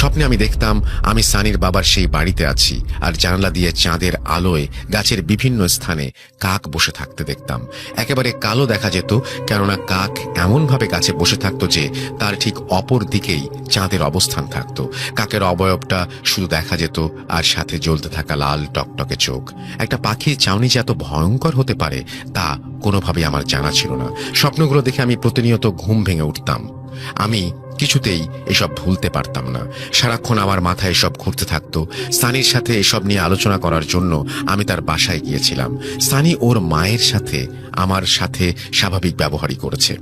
C: স্বপ্নে আমি দেখতাম আমি সানির বাবার সেই বাড়িতে আছি, আর জানালা দিয়ে চাঁদের আলোয় গাছের বিভিন্ন স্থানে কাক বসে থাকতে দেখতাম। একেবারে কালো দেখা যেত, কেননা কাক এমনভাবে গাছে বসে থাকতো যে তার ঠিক অপর দিকেই চাঁদের অবস্থান থাকতো। কাকের অবয়বটা শুধু দেখা যেত, আর সাথে জ্বলতে থাকা লাল টকটকে চোখ। একটা পাখির চাউনি যে এত ভয়ঙ্কর হতে পারে তা কোনোভাবেই আমার জানা ছিল না। স্বপ্নগুলো দেখে আমি প্রতিনিয়ত ঘুম ভেঙে উঠতাম। আমি কিছুতেই এসব ভুলতে পারতাম না। সারাক্ষণ আমার মাথায় এসব ঘুরতে থাকতো। সানির সাথে এসব নিয়ে আলোচনা করার জন্য আমি তার বাসায় গিয়েছিলাম। সানি ওর মায়ের সাথে আমার সাথে স্বাভাবিক ব্যবহারই করেছে।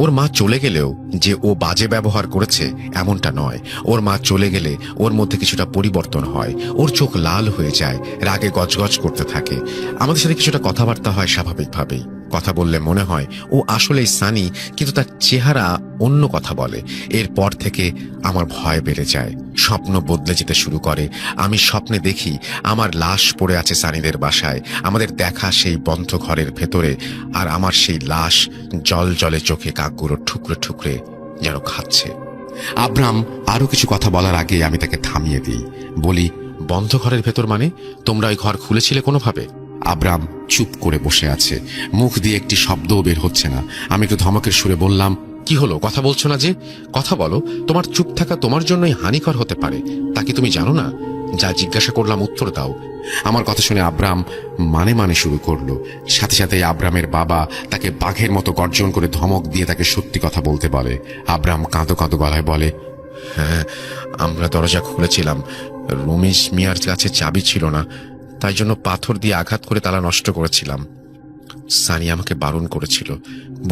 C: ওর মা চলে গেলেও যে ও বাজে ব্যবহার করেছে এমনটা নয়। ওর মা চলে গেলে ওর মধ্যে কিছুটা পরিবর্তন হয়। ওর চোখ লাল হয়ে যায়, রাগে গজগজ করতে থাকে। আমাদের সাথে কিছুটা কথাবার্তা হয় স্বাভাবিকভাবেই। কথা বললে মনে হয় ও আসলেই সানি, কিন্তু তার চেহারা অন্য কথা বলে। এরপর থেকে আমার ভয় বেড়ে যায়। স্বপ্ন বদলে যেতে শুরু করে। আমি স্বপ্নে দেখি আমার লাশ পড়ে আছে সানিদের বাসায়, আমাদের দেখা সেই বন্ধ ঘরের ভেতরে, আর আমার সেই লাশ জল জলে চোখে কাকগুলো ঠুকরে ঠুকরে যেন খাচ্ছে। আব্রাম আরো কিছু কথা বলার আগে আমি তাকে থামিয়ে দিই। বলি, বন্ধ ঘরের ভেতর মানে? তোমরা ওই ঘর খুলেছিলে কোনোভাবে? আব্রাম চুপ করে বসে আছে, মুখ দিয়ে একটি শব্দও বের হচ্ছে না। আমি একটু ধমকের সুরে বললাম, কি হলো, কথা বলছো না যে? কথা বলো। তোমার চুপ থাকা তোমার জন্যই হানিকর হতে পারে, তা কি তুমি জানো না? যা জিজ্ঞাসা করলাম উত্তর দাও। আমার কথা শুনে আব্রাম মানে মানে শুরু করলো। সাথে সাথে আব্রামের বাবা তাকে বাঘের মতো গর্জন করে ধমক দিয়ে তাকে সত্যি কথা বলতে বলে। আব্রাম কাঁদো কাঁদো গলায় বলে, হ্যাঁ, আমরা দরজা খুলেছিলাম। রমেশ মিয়ার কাছে চাবি ছিল না, তাই জন্য পাথর দিয়ে আঘাত করে তালা নষ্ট করেছিলাম। সানি আমাকে বারণ করেছিল,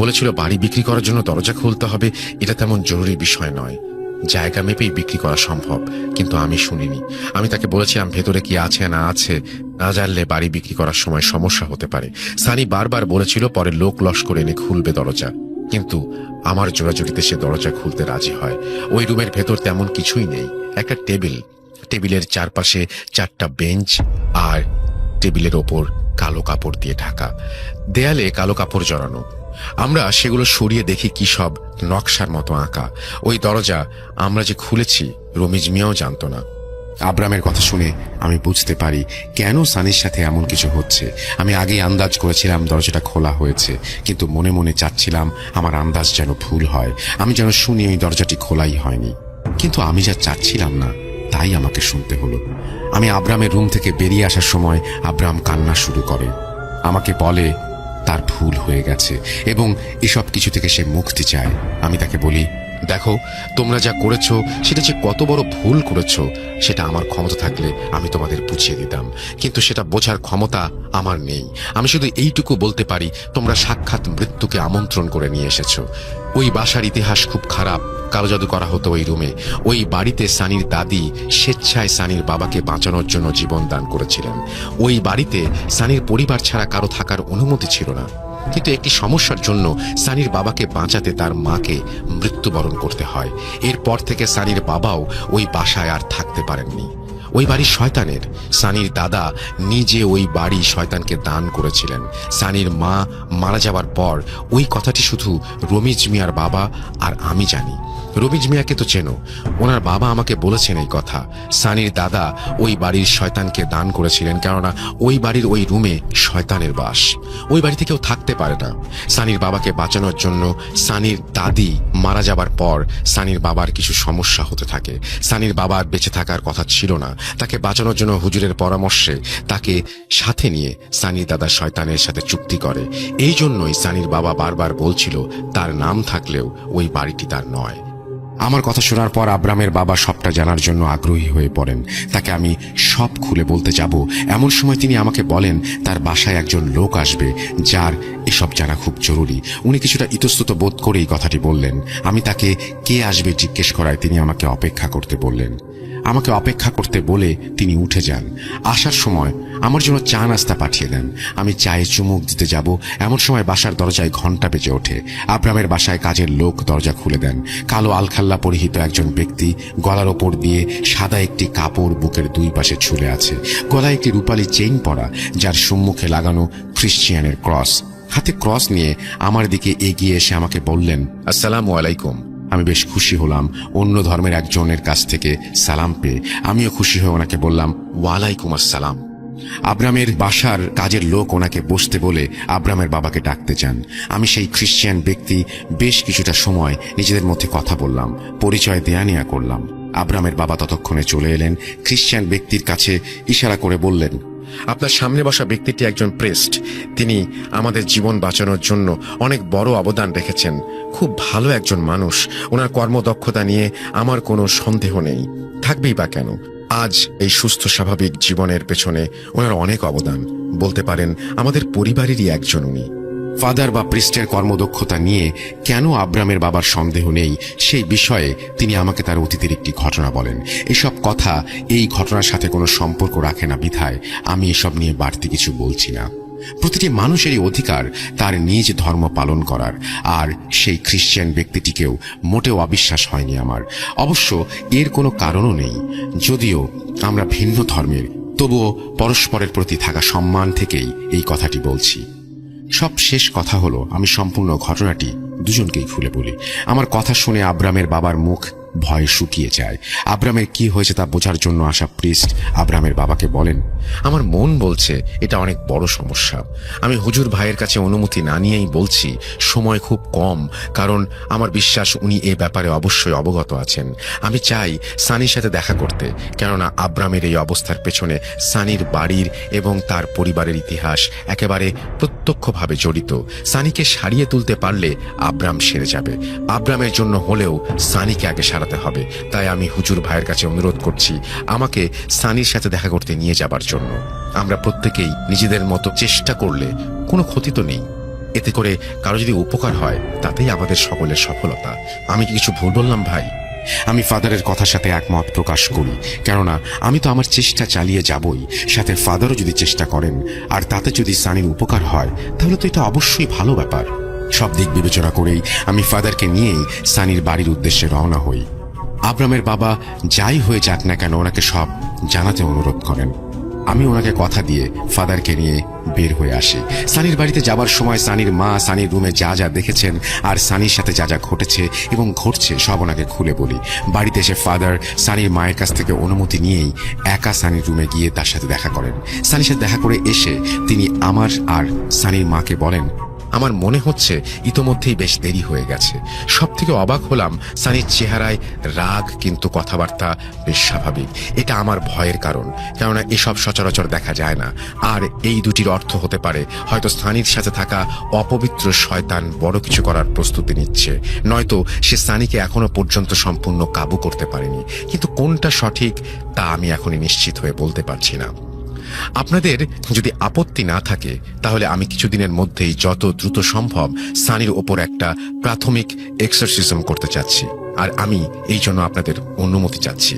C: বলেছিল বাড়ি বিক্রি করার জন্য দরজা খুলতে হবে, এটা তেমন জরুরি বিষয় নয়, জায়গা মেপেই বিক্রি করা সম্ভব। কিন্তু আমি শুনিনি। আমি তাকে বলেছিলাম ভেতরে কি আছে না আছে না জানলে বাড়ি বিক্রি করার সময় সমস্যা হতে পারে। সানি বারবার বলেছিল পরে লোক লস্কর এনে খুলবে দরজা, কিন্তু আমার জোরাজুরিতে সে দরজা খুলতে রাজি হয়। ওই রুমের ভেতর তেমন কিছুই নেই। একটা টেবিল, টেবিলের চারপাশে 4টা বেঞ্চ, আর টেবিলের ওপর কালো কাপড় দিয়ে ঢাকা। দেয়ালে কালো কাপড় জড়ানো। আমরা সেগুলো সরিয়ে দেখি কি সব নকশার মতো আঁকা। ওই দরজা আমরা যে খুলেছি রমিজ মিয়াও জানতো না। আব্রামের কথা শুনে আমি বুঝতে পারি কেন সানির সাথে এমন কিছু হচ্ছে। আমি আগেই আন্দাজ করেছিলাম দরজাটা খোলা হয়েছে, কিন্তু মনে মনে চাচ্ছিলাম আমার আন্দাজ যেন ভুল হয়। আমি যেন শুনি ওই দরজাটি খোলাই হয়নি, কিন্তু আমি যা চাচ্ছিলাম না তাই আমাকে শুনতে হলো। আমি আব্রামের রুম থেকে বেরিয়ে আসার সময় আব্রাম কান্না শুরু করে। আমাকে বলে তার ভুল হয়ে গেছে এবং এসব কিছু থেকে সে মুক্তি চায়। আমি তাকে বলি, দেখো, তোমরা যা করেছো সেটা যে কত বড় ভুল করেছো সেটা আমার ক্ষমতা থাকলে আমি তোমাদের বুঝিয়ে দিতাম, কিন্তু সেটা বোঝার ক্ষমতা আমার নেই। আমি শুধু এইটুকু বলতে পারি, তোমরা সাক্ষাৎ মৃত্যুকে আমন্ত্রণ করে নিয়ে এসেছো। ওই বাসার ইতিহাস খুব খারাপ। কালো জাদু করা হতো ওই রুমে। ওই বাড়িতে সানির দাদি স্বেচ্ছায় সানির বাবাকে বাঁচানোর জন্য জীবন দান করেছিলেন। ওই বাড়িতে সানির পরিবার ছাড়া কারো থাকার অনুমতি ছিল না, কিন্তু একটি সমস্যার জন্য সানির বাবাকে বাঁচাতে তার মাকে মৃত্যুবরণ করতে হয়। এরপর থেকে সানির বাবাও ওই বাসায় আর থাকতে পারেননি। ওই বাড়ি শয়তানের। সানির দাদা নিজে ওই বাড়ি শয়তানকে দান করেছিলেন। সানির মা মারা যাওয়ার পর ওই কথাটি শুধু রমিজ মিয়ার বাবা আর আমি জানি। রমিজ মিয়াকে তো চেনো, ওনার বাবা আমাকে বলেছেন এই কথা। সানির দাদা ওই বাড়ির শয়তানকে দান করেছিলেন, কেননা ওই বাড়ির ওই রুমে শয়তানের বাস। ওই বাড়িতে কেউ থাকতে পারে না। সানির বাবাকে বাঁচানোর জন্য সানির দাদি মারা যাবার পর সানির বাবার কিছু সমস্যা হতে থাকে। সানির বাবার বেঁচে থাকার কথা ছিল না। তাকে বাঁচানোর জন্য হুজুরের পরামর্শে তাকে সাথে নিয়ে সানির দাদা শয়তানের সাথে চুক্তি করে। এই জন্যই সানির বাবা বারবার বলছিল তার নাম থাকলেও ওই বাড়িটি তার নয়। আমার কথা শোনার পর আব্রামের বাবা সবটা জানার জন্য আগ্রহী হয়ে পড়েন। তাকে আমি সব খুলে বলতে যাব, এমন সময় তিনি আমাকে বলেন তার বাসায় একজন লোক আসবে যার এসব জানা খুব জরুরি। উনি কিছুটা ইতস্তত বোধ করেই কথাটি বললেন। আমি তাকে কে আসবে জিজ্ঞেস করায় তিনি আমাকে অপেক্ষা করতে বললেন। আমাকে অপেক্ষা করতে বলে তিনি উঠে যান। আসার সময় আমার জন্য চা নাস্তা পাঠিয়ে দেন। আমি চায়ে চুমুক দিতে যাব এমন সময় বাসার দরজায় ঘন্টা বেজে ওঠে। আব্রামের বাসায় কাজের লোক দরজা খুলে দেন। কালো আলখাল্লা পরিহিত একজন ব্যক্তি, গলার ওপর দিয়ে সাদা একটি কাপড় বুকের দুই পাশে ঝুলে আছে, গলায় একটি রূপালী চেইন পরা, যার সম্মুখে লাগানো খ্রিশ্চিয়ানের ক্রস। হাতে ক্রস নিয়ে আমার দিকে এগিয়ে এসে আমাকে বললেন, আসসালামু আলাইকুম। আমি বেশ খুশি হলাম অন্য ধর্মের একজনের কাছ থেকে সালাম পেয়ে। আমিও খুশি হয়ে ওনাকে বললাম, ওয়ালাইকুম আসসালাম। আব্রামের বাসার কাজের লোক ওনাকে বসতে বলে আব্রামের বাবাকে ডাকতে চান। আমি সেই খ্রিশ্চিয়ান ব্যক্তি বেশ কিছুটা সময় নিজেদের মধ্যে কথা বললাম, পরিচয় দেয়া নেয়া করলাম। আব্রামের বাবা ততক্ষণে চলে এলেন। খ্রিশ্চিয়ান ব্যক্তির কাছে ইশারা করে বললেন,
B: আপনার সামনে বসা ব্যক্তিটি একজন প্রেস্ট। তিনি আমাদের জীবন বাঁচানোর জন্য অনেক বড় অবদান রেখেছেন। খুব ভালো একজন মানুষ। ওনার কর্মদক্ষতা নিয়ে আমার কোনো সন্দেহ নেই, থাকবেই বা কেন। আজ এই সুস্থ স্বাভাবিক জীবনের পেছনে ওনার অনেক অবদান। বলতে পারেন আমাদের পরিবারেরই একজন উনি।
C: ফাদার বা প্রিস্টের কর্মদক্ষতা নিয়ে কেন আব্রামের বাবার সন্দেহ নেই সেই বিষয়ে তিনি আমাকে তার অতীতের একটি ঘটনা বলেন। এসব কথা এই ঘটনার সাথে কোনো সম্পর্ক রাখে না বিধায় আমি এসব নিয়ে বাড়তি কিছু বলছি না। প্রতিটি মানুষেরই অধিকার তার নিজ ধর্ম পালন করার, আর সেই খ্রিশ্চান ব্যক্তিটিকেও মোটেও অবিশ্বাস হয়নি আমার। অবশ্য এর কোনো কারণও নেই। যদিও আমরা ভিন্ন ধর্মের, তবুও পরস্পরের প্রতি থাকা সম্মান থেকেই এই কথাটি বলছি। সব শেষ কথা হলো, আমি সম্পূর্ণ ঘটনাটি দুজনকেই খুলে বলি। আমার কথা শুনে আব্রামের বাবার মুখ ভয়ে শুকিয়ে যায়। আব্রামের কি হয়েছে তা বোঝার জন্য আসা প্রিস্ট আব্রামের বাবাকে বলেন,
B: আমার মন বলছে এটা অনেক বড় সমস্যা। আমি হুজুর ভাইয়ের কাছে অনুমতি না নিয়েই বলছি। সময় খুব কম, কারণ আমার বিশ্বাস উনি এ ব্যাপারে অবশ্যই অবগত আছেন। আমি চাই সানির সাথে দেখা করতে, কেননা আব্রামের এই অবস্থার পেছনে সানির বাড়ির এবং তার পরিবারের ইতিহাস একেবারে প্রত্যক্ষভাবে জড়িত। সানিকে সারিয়ে তুলতে পারলে আব্রাম সেরে যাবে। আব্রামের জন্য হলেও সানিকে আগে সারাতে হবে। তাই আমি হুজুর ভাইয়ের কাছে অনুরোধ করছি আমাকে সানির সাথে দেখা করতে নিয়ে যাবার জন্য। আমরা প্রত্যেকেই নিজেদের মতো চেষ্টা করলে কোনো ক্ষতি তো নেই। এতে করে কারো যদি উপকার হয় তাতেই আমাদের সকলের সফলতা। আমি কি কিছু ভুল বললাম ভাই?
C: আমি ফাদারের কথার সাথে একমত প্রকাশ করি, কেননা আমি তো আমার চেষ্টা চালিয়ে যাবই, সাথে ফাদারও যদি চেষ্টা করেন আর তাতে যদি সানির উপকার হয় তাহলে তো এটা অবশ্যই ভালো ব্যাপার। সব দিক বিবেচনা করেই আমি ফাদারকে নিয়েই সানির বাড়ির উদ্দেশ্যে রওনা হই। আব্রামের বাবা যাই হয়ে যাক না কেন ওনাকে সব জানাতে অনুরোধ করেন। আমি ওনাকে কথা দিয়ে ফাদারকে নিয়ে বের হয়ে আসি। সানির বাড়িতে যাবার সময় সানির মা সানির রুমে যা যা দেখেছেন আর সানির সাথে যা যা ঘটেছে এবং ঘটছে সব ওনাকে খুলে বলি। বাড়িতে এসে ফাদার সানির মায়ের কাছ থেকে অনুমতি নিয়েই একা সানির রুমে গিয়ে তার সাথে দেখা করেন। সানির সাথে দেখা করে এসে তিনি আমার আর সানির মাকে বলেন,
B: আমার মনে হচ্ছে ইতোমধ্যেই বেশ দেরি হয়ে গেছে। সব থেকে অবাক হলাম সানির চেহারায় রাগ, কিন্তু কথাবার্তা বেশ স্বাভাবিক। এটা আমার ভয়ের কারণ, কেননা এসব সচরাচর দেখা যায় না। আর এই দুটির অর্থ হতে পারে হয়তো সানির সাথে থাকা অপবিত্র শয়তান বড় কিছু করার প্রস্তুতি নিচ্ছে, নয়তো সে সানিকে এখনো পর্যন্ত সম্পূর্ণ কাবু করতে পারেনি। কিন্তু কোনটা সঠিক তা আমি এখনই নিশ্চিত হয়ে বলতে পারছি না। আপনাদের যদি আপত্তি না থাকে তাহলে আমি কিছুদিনের মধ্যেই যত দ্রুত সম্ভব সানির ওপর একটা প্রাথমিক এক্সারসিজম করতে চাচ্ছি, আর আমি এই জন্য আপনাদের অনুমতি চাচ্ছি।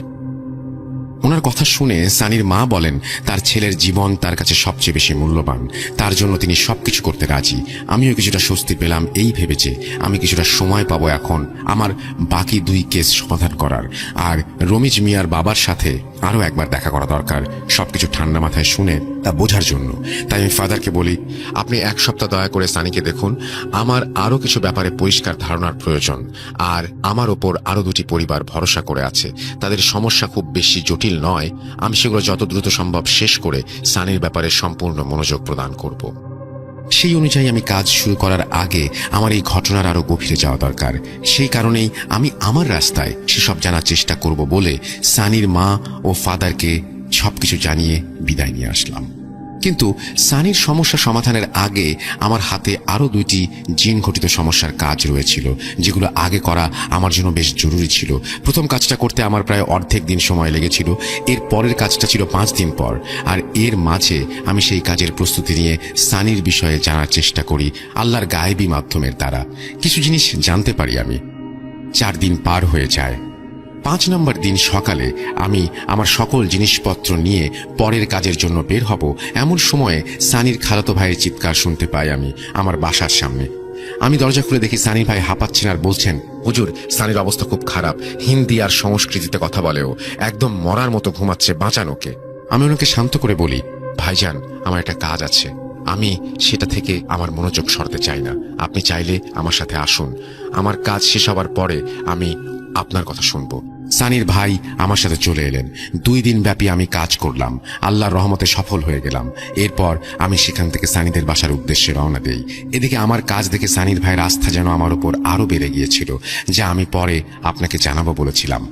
C: ওনার কথা শুনে সানির মা বলেন তার ছেলের জীবন তার কাছে সবচেয়ে বেশি মূল্যবান, তার জন্য তিনি সবকিছু করতে রাজি। আমিও কিছুটা স্বস্তি পেলাম এই ভেবে যে আমি কিছুটা সময় পাবো এখন আমার বাকি 2 কেস সমাধান করার, আর রমিজ মিয়ার বাবার সাথে আরও একবার দেখা করা দরকার সবকিছু ঠান্ডা মাথায় শুনে তা বোঝার জন্য। তাই আমি ফাদারকে বলি,
B: আপনি 1 সপ্তাহ দয়া করে সানিকে দেখুন। আমার আরো কিছু ব্যাপারে পরিষ্কার ধারণার প্রয়োজন, আর আমার ওপর আরো 2টি পরিবার ভরসা করে আছে। তাদের সমস্যা খুব বেশি জটিল নয়। আমি সেগুলো যত দ্রুত সম্ভব শেষ করে সানির ব্যাপারে সম্পূর্ণ মনোযোগ প্রদান করব।
C: সেই অনুযায়ী আমি কাজ শুরু করার আগে আমার এই ঘটনার আরো গভীরে যাওয়া দরকার। সেই কারণেই আমি আমার রাস্তায় সেসব জানার চেষ্টা করব বলে সানির মা ও ফাদারকে সবকিছু জানিয়ে বিদায় নিয়ে আসলাম। কিন্তু সানির সমস্যা সমাধানের আগে আমার হাতে আরো 2টি জিন ঘটিত সমস্যার কাজ রয়েছিল, যেগুলো আগে করা আমার জন্য বেশ জরুরি ছিল। প্রথম কাজটা করতে আমার প্রায় অর্ধেক দিন সময় লেগেছিল। এর পরের কাজটা ছিল 5 দিন পর, আর এর মাঝে আমি সেই কাজের প্রস্তুতি নিয়ে সানির বিষয়ে জানার চেষ্টা করি আল্লাহর গায়েবী মাধ্যমের দ্বারা। কিছু জিনিস জানতে পারি আমি। 4 দিন পার হয়ে যায়। 5 নম্বর দিন সকালে আমি আমার সকল জিনিসপত্র নিয়ে পরের কাজের জন্য বের হব, এমন সময়ে সানির খালাতো ভাইয়ের চিৎকার শুনতে পাই আমি আমার বাসার সামনে। আমি দরজা খুলে দেখি সানির ভাই হাঁপাচ্ছেন আর বলছেন, হুজুর, সানির অবস্থা খুব খারাপ, হিন্দি আর সংস্কৃতিতে কথা বলেও, একদম মরার মতো ঘুমাচ্ছে, বাঁচানোকে। আমি ওনাকে শান্ত করে বলি, ভাইজান, আমার একটা কাজ আছে, আমি সেটা থেকে আমার মনোযোগ সরতে চাই না। আপনি চাইলে আমার সাথে আসুন, আমার কাজ শেষ হবার পরে আমি আপনার কথা শুনবো। সানির ভাই আমার সাথে চলে এলেন। 2 দিন ব্যাপী আমি কাজ করলাম, আল্লাহর রহমতে সফল হয়ে গেলাম। এরপর আমি সেখান থেকে সানিদের বাসার উদ্দেশ্যে রওনা দেই। এদিকে আমার কাজ দেখে সানির ভাইয়ের আস্থা যেন আমার উপর আরো বেড়ে গিয়েছিল, যা আমি পরে আপনাকে জানাবো বলেছিলাম।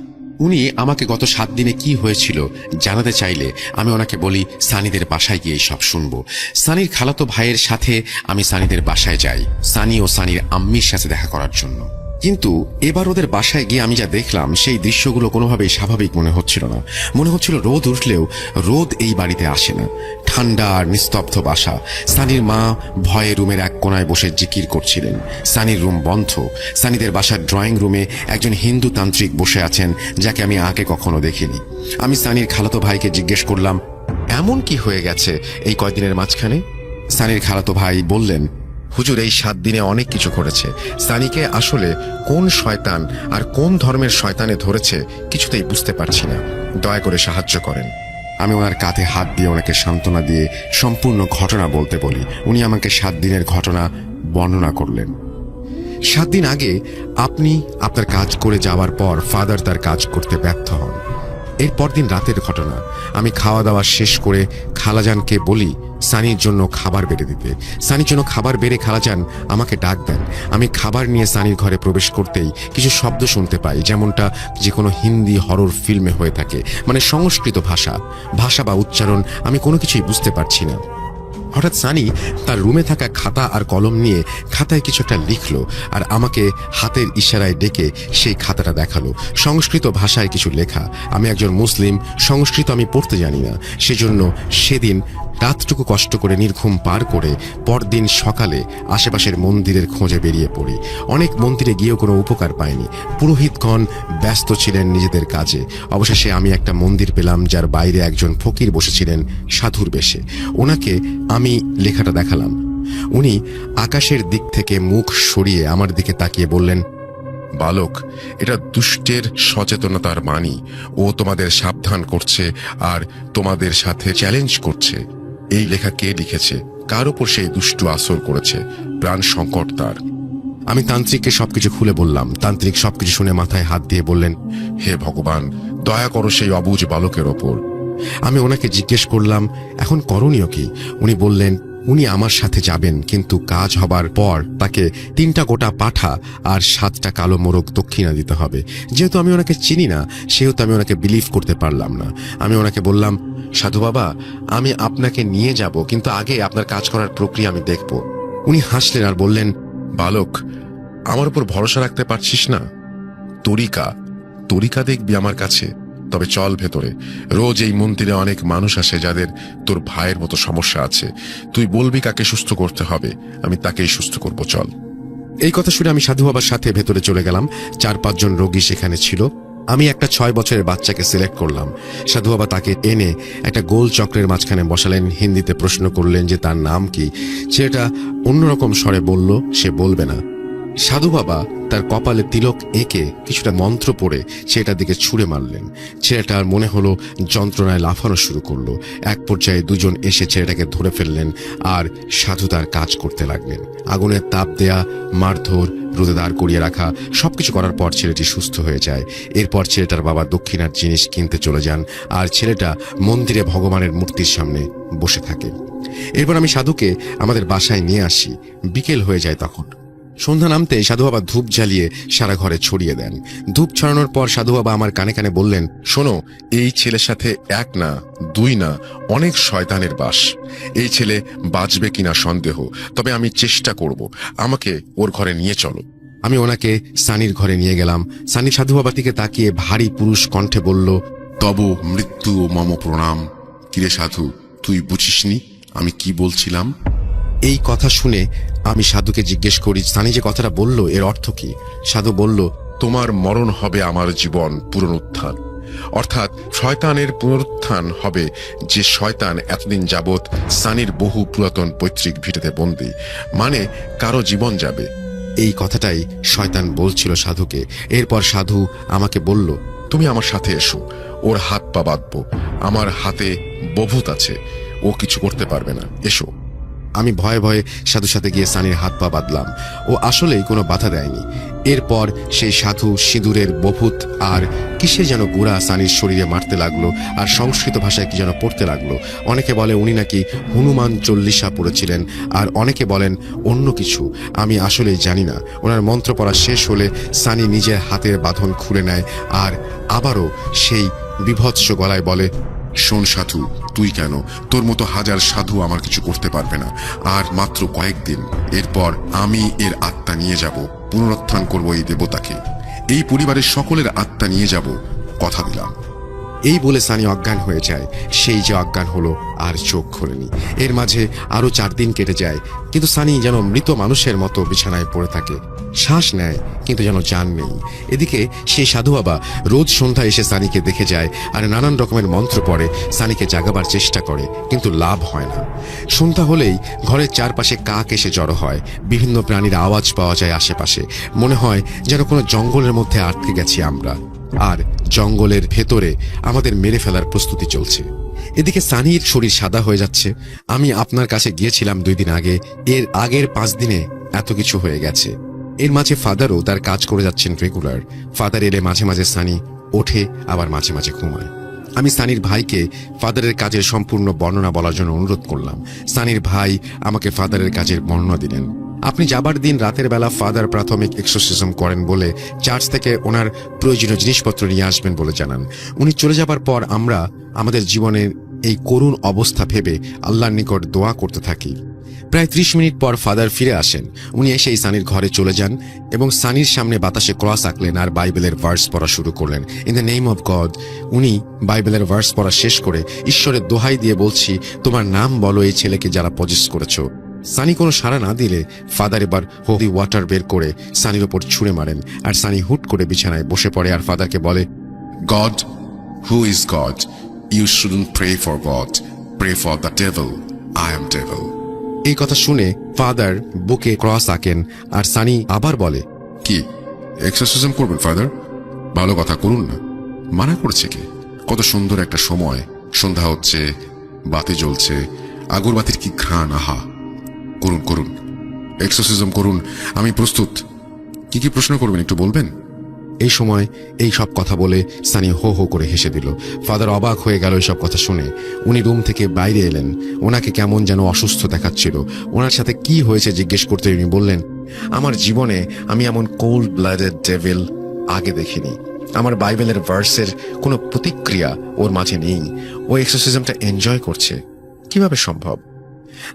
C: উনি আমাকে গত 7 দিনে কি হয়েছিল জানাতে চাইলে আমি ওনাকে বলি সানিদের বাসায় গিয়ে সব শুনবো। সানির খালাতো ভাইয়ের সাথে আমি সানিদের বাসায় যাই, সানি ও সানির আম্মির সাথে দেখা করার জন্য। কিন্তু এবার ওদের বাসায় গিয়ে আমি যা দেখলাম, সেই দৃশ্যগুলো কোনোভাবেই স্বাভাবিক মনে হচ্ছিল না। মনে হচ্ছিল রোদ উঠলেও রোদ এই বাড়িতে আসে না। ঠান্ডা আর নিস্তব্ধ বাসা। সানির মা ভয়ে রুমের এক কোনায় বসে জিকির করছিলেন। সানির রুম বন্ধ। সানিদের বাসার ড্রয়িং রুমে একজন হিন্দু তান্ত্রিক বসে আছেন, যাকে আমি আগে কখনো দেখিনি। আমি সানির খালাতো ভাইকে জিজ্ঞেস করলাম, এমন কি হয়ে গেছে এই কয়দিনের মাঝখানে? সানির খালাতো ভাই বললেন, হুজুর, এই 7 দিনে অনেক কিছু ঘটেছে। সানিকে আসলে কোন শয়তান আর কোন ধর্মের শয়তানে ধরেছে কিছুতেই বুঝতে পারছি না, দয়া করে সাহায্য করেন। আমি ওনার কাঁধে হাত দিয়ে ওনাকে সান্ত্বনা দিয়ে সম্পূর্ণ ঘটনা বলতে বলি। উনি আমাকে 7 দিনের ঘটনা বর্ণনা করলেন। 7 দিন আগে আপনি আপনার কাজ করে যাওয়ার পর ফাদার তার কাজ করতে ব্যর্থ হন। এর পরদিন রাতের ঘটনা, আমি খাওয়া দাওয়া শেষ করে খালাজানকে বলি সানির জন্য খাবার বেড়ে দিতে। সানির জন্য খাবার বেড়ে খালাজান আমাকে ডাক দেন। আমি খাবার নিয়ে সানির ঘরে প্রবেশ করতেই কিছু শব্দ শুনতে পাই, যেমনটা যে কোনো হিন্দি হরর ফিল্মে হয়ে থাকে, মানে সংস্কৃত ভাষা বা উচ্চারণ আমি কোনো কিছুই বুঝতে পারছি না। হঠাৎ সানি তার রুমে থাকা খাতা আর কলম নিয়ে খাতায় কিছু একটা লিখলো আর আমাকে হাতের ইশারায় ডেকে সেই খাতাটা দেখালো। সংস্কৃত ভাষায় কিছু লেখা। আমি একজন মুসলিম, সংস্কৃত আমি পড়তে জানি না, সেজন্য সেদিন রাতটুকু কষ্ট করে নির্ঘুম পার করে পরদিন সকালে আশেপাশের মন্দিরের খোঁজে বেরিয়ে পড়ি। অনেক মন্দিরে গিয়েও কোনো উপকার পাইনি। পুরোহিতগণ ব্যস্ত ছিলেন নিজেদের কাজে। অবশেষে আমি একটা মন্দির পেলাম, যার বাইরে একজন ফকির বসেছিলেন সাধুর বেশে। ওনাকে আমি লেখাটা দেখালাম। উনি আকাশের দিক থেকে মুখ সরিয়ে আমার দিকে তাকিয়ে বললেন,
D: বালক, এটা দুষ্টের সচেতনতার বাণী। ও তোমাদের সাবধান করছে আর তোমাদের সাথে চ্যালেঞ্জ করছে। এই লেখা কে লিখেছে, কার উপর সেই দুষ্টু আসর করেছে, প্রাণ সংকট তার।
C: আমি তান্ত্রিককে সবকিছু খুলে বললাম। তান্ত্রিক সবকিছু শুনে মাথায় হাত দিয়ে বললেন,
D: হে ভগবান, দয়া করো সেই অবুঝ বালকের ওপর।
C: আমি ওনাকে জিজ্ঞেস করলাম, এখন করণীয় কি? উনি বললেন, উনি আমার সাথে যাবেন, কিন্তু কাজ হবার পর তাকে 3টা গোটা পাঠা আর 7টা কালো মোরগ দক্ষিণা দিতে হবে। যেহেতু আমি ওনাকে চিনি না, সেহেতু আমি ওনাকে বিলিভ করতে পারলাম না। আমি ওনাকে বললাম, সাধু বাবা, আমি আপনাকে নিয়ে যাব, কিন্তু আগে আপনার কাজ করার প্রক্রিয়া আমি দেখব। উনি হাসলেন আর বললেন,
D: বালক, আমার উপর ভরসা রাখতে পারছিস না? তরিকা দেখবি আমার কাছে? তবে চল ভেতরে। রোজ এই মন্দিরে অনেক মানুষ আসে যাদের তোর ভাইয়ের মতো সমস্যা আছে। তুই বলবি কাকে সুস্থ করতে হবে, আমি তাকেই সুস্থ করব, চল।
C: এই কথা শুনে আমি সাধু বাবার সাথে ভেতরে চলে গেলাম। 4-5 জন রোগী সেখানে ছিল। আমি একটা 6 বছরের বাচ্চাকে সিলেক্ট করলাম। সাধু বাবা তাকে এনে একটা গোল চক্রের মাঝখানে বসালেন। হিন্দিতে প্রশ্ন করলেন যে তার নাম কি। ছেলেটা অন্যরকম স্বরে বলল সে বলবে না। সাধু বাবা তার কপালে তিলক এঁকে কিছুটা মন্ত্র পড়ে ছেলেটার দিকে ছুঁড়ে মারলেন। ছেলেটার মনে হলো যন্ত্রণায় লাফানো শুরু করলো। এক পর্যায়ে 2 জন এসে ছেলেটাকে ধরে ফেললেন আর সাধু তার কাজ করতে লাগলেন। আগুনের তাপ দেয়া, মারধর, রোদে দাঁড় করিয়ে রাখা, সবকিছু করার পর ছেলেটি সুস্থ হয়ে যায়। এরপর ছেলেটার বাবা দক্ষিণার জিনিস কিনতে চলে যান আর ছেলেটা মন্দিরে ভগবানের মূর্তির সামনে বসে থাকে। এরপর আমি সাধুকে আমাদের বাসায় নিয়ে আসি। বিকেল হয়ে যায় তখন। সন্ধ্যা নামতে সাধু বাবা ধূপ জ্বালিয়ে সারা ঘরে ছড়িয়ে দেন। ধূপ ছড়ানোর পর সাধু বাবা আমার কানে কানে বললেন,
D: শোনো, এই ছেলের সাথে 1 না 2 না অনেক শয়তানের বাস। এই ছেলে বাঁচবে কিনা সন্দেহ, তবে আমি চেষ্টা করব। আমাকে ওর ঘরে নিয়ে চলো।
C: আমি ওনাকে সানির ঘরে নিয়ে গেলাম। সানি সাধু বাবার দিকে তাকিয়ে ভারী পুরুষ কণ্ঠে বলল,
D: তব মৃত্যু ও মম প্রণাম। কিরে সাধু, তুই বুঝিসনি আমি কি বলছিলাম?
C: এই কথা শুনে আমি সাধুকে জিজ্ঞেস করি, সানি যে কথাটা বলল এর অর্থ কি? সাধু বলল,
D: তোমার মরণ হবে আমার জীবন পুনরুত্থান। অর্থাৎ শয়তানের পুনরুত্থান হবে, যে শয়তান এতদিন যাবৎ সানির বহু পুরাতন পৈতৃক ভিটেতে বন্দী, মানে কারো জীবন যাবে।
C: এই কথাটাই শয়তান বলছিল সাধুকে। এরপর সাধু আমাকে বলল,
D: তুমি আমার সাথে এসো, ওর হাত পা বাঁধবো, আমার হাতে বভূত আছে, ও কিছু করতে পারবে না, এসো।
C: আমি ভয়ে ভয়ে সাধুর সাথে গিয়ে সানির হাত পা বাঁধলাম। ও আসলেই কোনো বাধা দেয়নি। এরপর সেই সাধু সিঁদুরের বভূত আর কিসে যেন গুড়া সানির শরীরে মারতে লাগলো, আর সংস্কৃত ভাষায় কি যেন পড়তে লাগলো। অনেকে বলে উনি নাকি হনুমান চল্লিশা পড়েছিলেন, আর অনেকে বলেন অন্য কিছু, আমি আসলেই জানি না। ওনার মন্ত্র পড়া শেষ হলে সানি নিজের হাতের বাঁধন খুলে নেয়, আর আবারও সেই বিভৎস গলায় বলে,
D: শোন সাধু, তুই কেন, তোর মতো হাজার সাধু আমার কিছু করতে পারবে না। আর মাত্র কয়েকদিন, এরপর আমি এর আত্মা নিয়ে যাব, পুনরুত্থান করব এই দেবতাকে, এই পরিবারের সকলের আত্মা নিয়ে যাব, কথা দিলাম।
C: এই বলে সানি অজ্ঞান হয়ে যায়। সেই যে অজ্ঞান হলো, আর চোখ খোলেনি। এর মাঝে আরো 4 দিন কেটে যায়, কিন্তু সানি যেন মৃত মানুষের মতো বিছানায় পড়ে থাকে। শ্বাস নেয় কিন্তু যেন জান নেই। এদিকে সেই সাধু বাবা রোজ সন্ধ্যা এসে সানিকে দেখে যায়, আর নানান রকমের মন্ত্র পড়ে সানিকে জাগাবার চেষ্টা করে, কিন্তু লাভ হয় না। সন্ধ্যা হলেই ঘরের চারপাশে কাক এসে জড়ো হয়। বিভিন্ন প্রাণীর আওয়াজ পাওয়া যায় আশেপাশে। মনে হয় যেন কোনো জঙ্গলের মধ্যে আটকে গেছি আমরা, আর জঙ্গলের ভেতরে আমাদের মেরে ফেলার প্রস্তুতি চলছে। এদিকে সানির শরীর সাদা হয়ে যাচ্ছে। আমি আপনার কাছে গিয়েছিলাম 2 দিন আগে, এর আগের 5 দিনে এত কিছু হয়ে গেছে। এর মাঝে ফাদারও তার কাজ করে যাচ্ছেন রেগুলার। ফাদার এলে মাঝে মাঝে সানি ওঠে, আবার মাঝে মাঝে ঘুমায়। আমি সানির ভাইকে ফাদারের কাজের সম্পূর্ণ বর্ণনা বলার জন্য অনুরোধ করলাম। সানির ভাই আমাকে ফাদারের কাজের বর্ণনা দিলেন। আপনি যাবার দিন রাতের বেলা ফাদার প্রাথমিক এক্সোরসিজম করেন বলে চার্চ থেকে ওনার প্রয়োজনীয় জিনিসপত্র নিয়ে আসবেন বলে জানান। উনি চলে যাবার পর আমরা আমাদের জীবনের এই করুণ অবস্থা ভেবে আল্লাহর নিকট দোয়া করতে থাকি। প্রায় 30 মিনিট পর ফাদার ফিরে আসেন। উনি এসেই সানির ঘরে চলে যান এবং সানির সামনে বাতাসে ক্রস আঁকলেন আর বাইবেলের ভার্স পড়া শুরু করলেন। In the name of god. উনি বাইবেলের ভার্স পড়া শেষ করে ঈশ্বরের দোহাই দিয়ে বলছি, তোমার নাম বলো এই ছেলেকে যারা পজেস করেছো। সানি কোনো সাড়া না দিলে ফাদার এবার হোলি ওয়াটার বের করে সানির ওপর ছুঁড়ে মারেন, আর সানি হুট করে বিছানায় বসে পড়ে আর ফাদারকে বলে,
D: God, who is God? You shouldn't pray for God. Pray for the devil. I am devil.
C: এই কথা শুনে ফাদার বুকে ক্রস আঁকেন, আর সানি আবার বলে,
D: কি এক্সারসাইজ করবেন ফাদার? ভালো কথা, করুন না, মানা করছে কে? কত সুন্দর একটা সময়, সন্ধ্যা হচ্ছে, বাতি জ্বলছে, আগরবাতির কি ঘ্রাণ, আহা! করুন করুন, এক্সারসাইজ করুন, আমি প্রস্তুত। কি কি প্রশ্ন করবেন একটু বলবেন?
C: এই সময় এই সব কথা বলে সানি হো হো করে হেসে দিল। ফাদার অবাক হয়ে গেল এইসব কথা শুনে। উনি রুম থেকে বাইরে এলেন। ওনাকে কেমন যেন অসুস্থ দেখাচ্ছিল। ওনার সাথে কি হয়েছে জিজ্ঞেস করতে উনি বললেন, আমার জীবনে আমি এমন কোল্ড ব্লাডেড ডেভিল আগে দেখিনি। আমার বাইবেলের ভার্সের কোনো প্রতিক্রিয়া ওর মাঝে নেই। ও এক্সারসাইজটা এনজয় করছে, কিভাবে সম্ভব?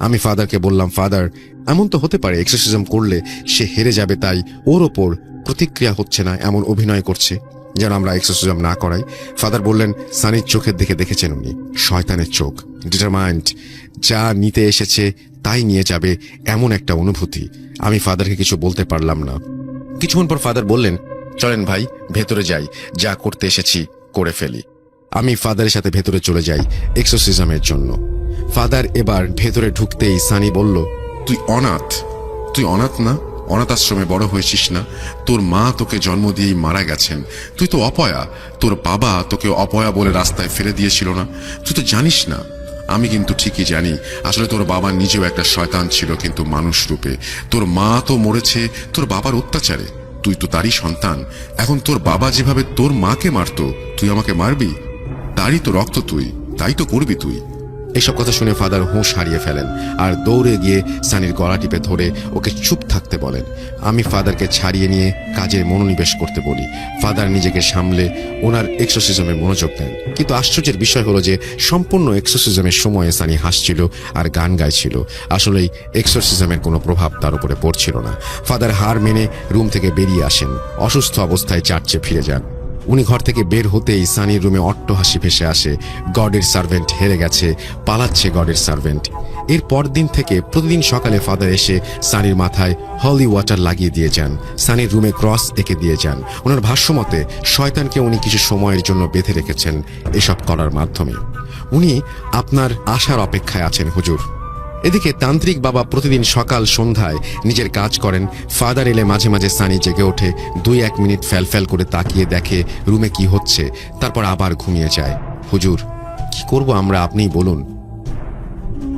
C: আমি ফাদারকে বললাম, ফাদার এমন তো হতে পারে এক্সারসাইজ করলে সে হেরে যাবে, তাই ওর ওপর প্রতিক্রিয়া হচ্ছে না, এমন অভিনয় করছে যেন আমরা এক্সারসাইজ না করাই। ফাদার বললেন, সানির চোখের দিকে দেখেছেন উনি, শয়তানের চোখ, ডিটারমাইন্ড, যা নিতে এসেছে তাই নিয়ে যাবে, এমন একটা অনুভূতি। আমি ফাদারকে কিছু বলতে পারলাম না। কিছুক্ষণ পর ফাদার বললেন, চলেন ভাই ভেতরে যাই, যা করতে এসেছি করে ফেলি। আমি ফাদারের সাথে ভেতরে চলে যাই এক্সারসাইজের জন্য। ফাদার এবার ভেতরে ঢুকতেই সানি বলল,
D: তুই অনাথ, তুই অনাথ না? অনাথ আশ্রমে বড় হয়েছিস না? তোর মা তোকে জন্ম দিয়েই মারা গেছেন। তুই তো অপয়া। তোর বাবা তোকে অপয়া বলে রাস্তায় ফেলে দিয়েছিল না? তুই তো জানিস না। আমি কিন্তু ঠিকই জানি, আসলে তোর বাবা নিজেও একটা শয়তান ছিল, কিন্তু মানুষ রূপে। তোর মা তো মরেছে তোর বাবার অত্যাচারে, তুই তো তারই সন্তান। এখন তোর বাবা যেভাবে তোর মাকে মারতো, তুই আমাকে মারবি? তারই তো রক্ত তুই, তাই তো করবি তুই।
C: এইসব কথা শুনে ফাদার হুঁশ হারিয়ে ফেলেন আর দৌড়ে গিয়ে সানির গলা টিপে ধরে ওকে চুপ থাকতে বলেন। আমি ফাদারকে ছাড়িয়ে নিয়ে কাজে মনোনিবেশ করতে বলি। ফাদার নিজেকে সামলে ওনার এক্সোসিজমে মনোযোগ দেন। কিন্তু আশ্চর্যের বিষয় হলো যে সম্পূর্ণ এক্সোসিজমের সময়ে সানি হাসছিল আর গান গাইছিল। আসলেই এক্সোসিজমের কোনো প্রভাব তার উপরে পড়ছিল না। ফাদার হার মেনে রুম থেকে বেরিয়ে আসেন, অসুস্থ অবস্থায় চার্চে ফিরে যান। উনি ঘর থেকে বের হতেই সানির রুমে অট্টহাসি ভেসে আসে। গডের সার্ভেন্ট হেরে গেছে, পালাচ্ছে গডের সার্ভেন্ট। এর পরদিন থেকে প্রতিদিন সকালে ফাদার এসে সানির মাথায় হলি ওয়াটার লাগিয়ে দিয়ে যান, সানির রুমে ক্রস এঁকে দিয়ে যান। ওনার ভাষ্যমতে শয়তানকে উনি কিছু সময়ের জন্য বেঁধে রেখেছেন এসব করার মাধ্যমে। উনি আপনার আশার অপেক্ষায় আছেন হুজুর। এদিকে তান্ত্রিক বাবা প্রতিদিন সকাল সন্ধ্যায় নিজের কাজ করেন। ফাদার এলে মাঝে মাঝে সানি জেগে ওঠে, 2-1 মিনিট ফ্যাল করে তাকিয়ে দেখে রুমে কি হচ্ছে, তারপর আবার ঘুমিয়ে যায়। হুজুর, কি করব আমরা, আপনিই বলুন।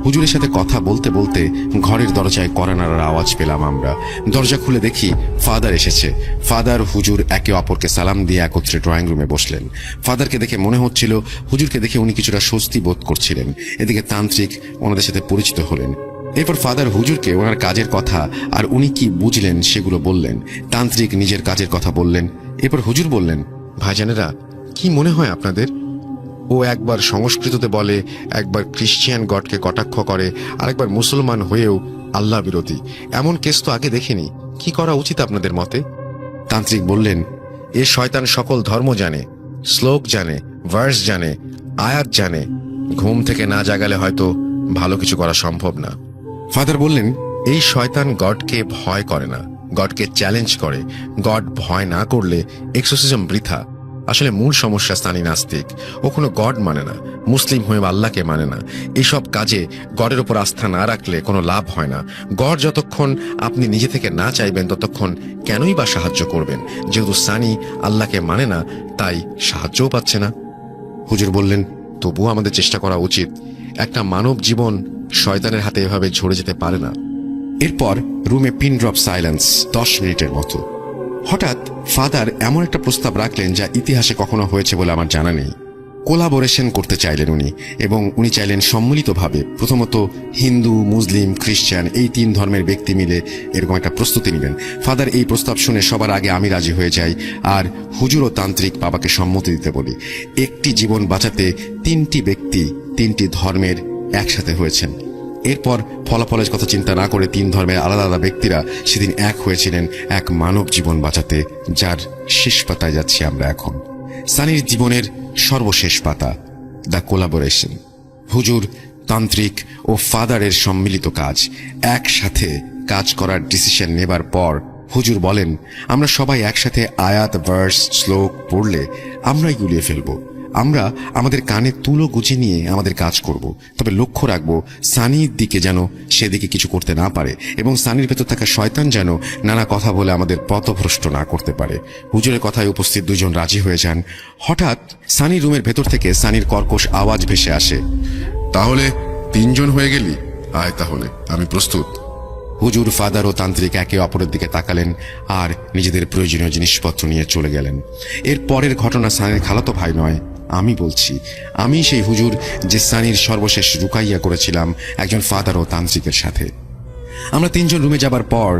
C: হুজুরের সাথে কথা বলতে বলতে ঘরের দরজায় কড়া নাড়ার আওয়াজ পেলাম আমরা। দরজা খুলে দেখি ফাদার এসেছে। ফাদার হুজুর একে অপরকে সালাম দিয়ে একত্রে ড্রয়িং রুমে বসলেন। ফাদারকে দেখে মনে হচ্ছিল হুজুরকে দেখে উনি কিছুটা স্বস্তি বোধ করছিলেন। এদিকে তান্ত্রিক ওনাদের সাথে পরিচিত হলেন। এরপর ফাদার হুজুরকে ওনার কাজের কথা আর উনি কি বুঝলেন সেগুলো বললেন। তান্ত্রিক নিজের কাজের কথা বললেন। এরপর হুজুর বললেন, ভাইজানেরা, কি মনে হয় আপনাদের? ও একবার সংস্কৃততে বলে, একবার খ্রিস্টিয়ান গডকে কটাক্ষ করে, আরেকবার মুসলমান হয়েও আল্লাহ বিরোধী। এমন কেস তো আগে দেখিনি। কি করা উচিত আপনাদের মতে? তান্ত্রিক বললেন, এ শয়তান সকল ধর্ম জানে, শ্লোক জানে, ভার্স জানে, আয়াত জানে। ঘুম থেকে না জাগালে হয়তো ভালো কিছু করা সম্ভব না। ফাদার বললেন, এই শয়তান গডকে ভয় করে না, গডকে চ্যালেঞ্জ করে। গড ভয় না করলে এক্সোসিজম বৃথা। আসলে মূল সমস্যা স্থানীয় নাস্তিক। ও কোনো গড মানে না, মুসলিম হয়ে আল্লাহকে মানে না। এসব কাজে গডের উপর আস্থা না রাখলে কোনো লাভ হয় না। গড যতক্ষণ আপনি নিজে থেকে না চাইবেন ততক্ষণ কেনই বা সাহায্য করবেন? যেহেতু সানি আল্লাহকে মানে না, তাই সাহায্যও পাচ্ছে না। হুজুর বললেন, তবুও আমাদের চেষ্টা করা উচিত। একটা মানব জীবন শয়তানের হাতে এভাবে ঝরে যেতে পারে না। এরপর রুমে পিন ড্রপ সাইলেন্স 10 মিনিটের মতো। হঠাৎ ফাদার এমন একটা প্রস্তাব রাখলেন যা ইতিহাসে কখনো হয়েছে বলে আমার জানা নেই। কোলাবোরেশন করতে চাইলেন উনি, এবং উনি চাইলেন সম্মিলিতভাবে, প্রথমত হিন্দু, মুসলিম, খ্রিস্টান এই 3 ধর্মের ব্যক্তি মিলে এরকম একটা প্রস্তুতি নেবেন। ফাদার এই প্রস্তাব শুনে সবার আগে আমি রাজি হয়ে যাই, আর হুজুর ও তান্ত্রিক বাবাকে সম্মতি দিতে বলি। একটি জীবন বাঁচাতে 3টি ব্যক্তি 3টি ধর্মের একসাথে হয়েছেন। এরপর ফলাফলের কথা চিন্তা না করে 3 ধর্মের আলাদা আলাদা ব্যক্তিরা সেদিন এক হয়েছিলেন এক মানব জীবন বাঁচাতে, যার শেষ পাতায় যাচ্ছি আমরা এখন। সানির জীবনের সর্বশেষ পাতা, দ্য কোলাবোরেশন। হুজুর, তান্ত্রিক ও ফাদারের সম্মিলিত কাজ, একসাথে কাজ করার ডিসিশন নেবার পর হুজুর বলেন, আমরা সবাই একসাথে আয়াত, ভার্স, শ্লোক পড়লে আমরাই গুলিয়ে ফেলবো। আমরা আমাদের কানে তুলো গুজে নিয়ে আমাদের কাজ করব, তবে লক্ষ্য রাখবো সানির দিকে যেন সেদিকে কিছু করতে না পারে, এবং সানির ভেতর থাকা শয়তান যেন নানা কথা বলে আমাদের পথভ্রষ্ট না করতে পারে। হুজুরের কথায় উপস্থিত 2 জন রাজি হয়ে যান। হঠাৎ সানির রুমের ভেতর থেকে সানির কর্কশ আওয়াজ ভেসে আসে,
D: তাহলে 3 জন হয়ে গেলি? আয় তাহলে, আমি প্রস্তুত।
C: হুজুর, ফাদার ও তান্ত্রিক একে অপরের দিকে তাকালেন আর নিজেদের প্রয়োজনীয় জিনিসপত্র নিয়ে চলে গেলেন। এর পরের ঘটনা সানির খালাতো ভাই নয়, আমি বলছি। আমি সেই হুজুর যে সানির সর্বশেষ রুকাইয়া করেছিলাম একজন ফাদার ও তান্ত্রিকের সাথে। আমরা 3 জন রুমে যাবার পর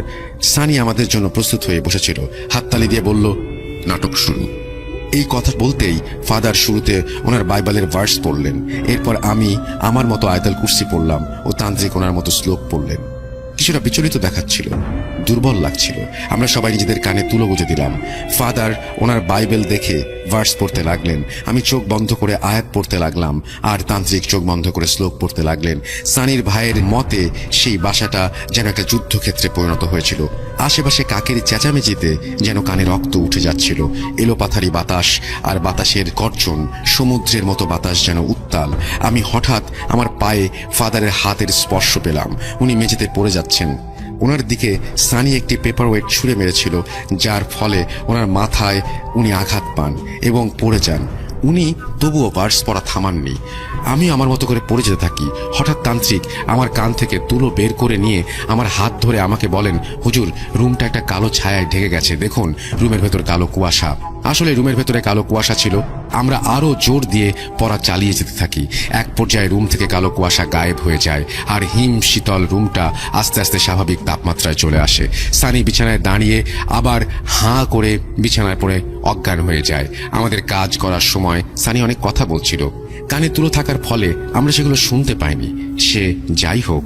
C: সানি আমাদের জন্য প্রস্তুত হয়ে বসেছিল। হাততালি দিয়ে বলল,
D: নাটক শুরু।
C: এই কথা বলতেই ফাদার শুরুতে ওনার বাইবেলের ভার্স পড়লেন। এরপর আমি আমার মতো আয়াতুল কুরসি পড়লাম ও তান্ত্রিক ওনার মতো শ্লোক পড়লেন। কিছুটা বিচলিত দেখাচ্ছিল, দুর্বল লাগছিল। আমরা সবাই নিজেদের কানে তুলো গুজে দিলাম। ফাদার ওনার বাইবেল দেখে ভার্স পড়তে লাগলেন, আমি চোখ বন্ধ করে আয়াত পড়তে লাগলাম, আর তান্ত্রিক চোখ বন্ধ করে শ্লোক পড়তে লাগলেন। সানির ভাইয়ের মতে সেই বাসাটা যেন একটা যুদ্ধক্ষেত্রে পরিণত হয়েছিল। আশেপাশে কাকের চেঁচামেচিতে যেন কানে রক্ত উঠে যাচ্ছিল। এলোপাথারি বাতাস আর বাতাসের গর্জন, সমুদ্রের মতো বাতাস যেন উত্তাল। আমি হঠাৎ আমার পায়ে ফাদারের হাতের স্পর্শ পেলাম। উনি মেঝেতে পড়ে যাচ্ছেন। ওনার দিকে সানি একটি পেপার ওয়েট ছুঁড়ে মেরেছিল, যার ফলে ওনার মাথায় উনি আঘাত পান এবং পড়ে যান। উনি তবুও ভার্স পড়া থামাননি। আমি আমার মতো করে পড়ে যেতে থাকি। হঠাৎ তান্ত্রিক আমার কান থেকে তুলো বের করে নিয়ে আমার হাত ধরে আমাকে বলেন, হুজুর, রুমটা একটা কালো ছায়ায় ঢেকে গেছে, দেখুন রুমের ভেতর কালো কুয়াশা। আসলে রুমের ভেতরে কালো কুয়াশা ছিল। আমরা আরো জোর দিয়ে পড়া চালিয়ে যেতে থাকি। এক পর্যায়ে রুম থেকে কালো কুয়াশা গায়েব হয়ে যায়, আর হিম শীতল রুমটা আস্তে আস্তে স্বাভাবিক তাপমাত্রায় চলে আসে। সানি বিছানায় দাঁড়িয়ে আবার হাঁ করে বিছানায় পড়ে অজ্ঞান হয়ে যায়। আমাদের কাজ করার সময় সানি অনেক কথা বলছিল। কানে তুলো থাকার ফলে আমরা সেগুলো শুনতে পাইনি। সে যাই হোক,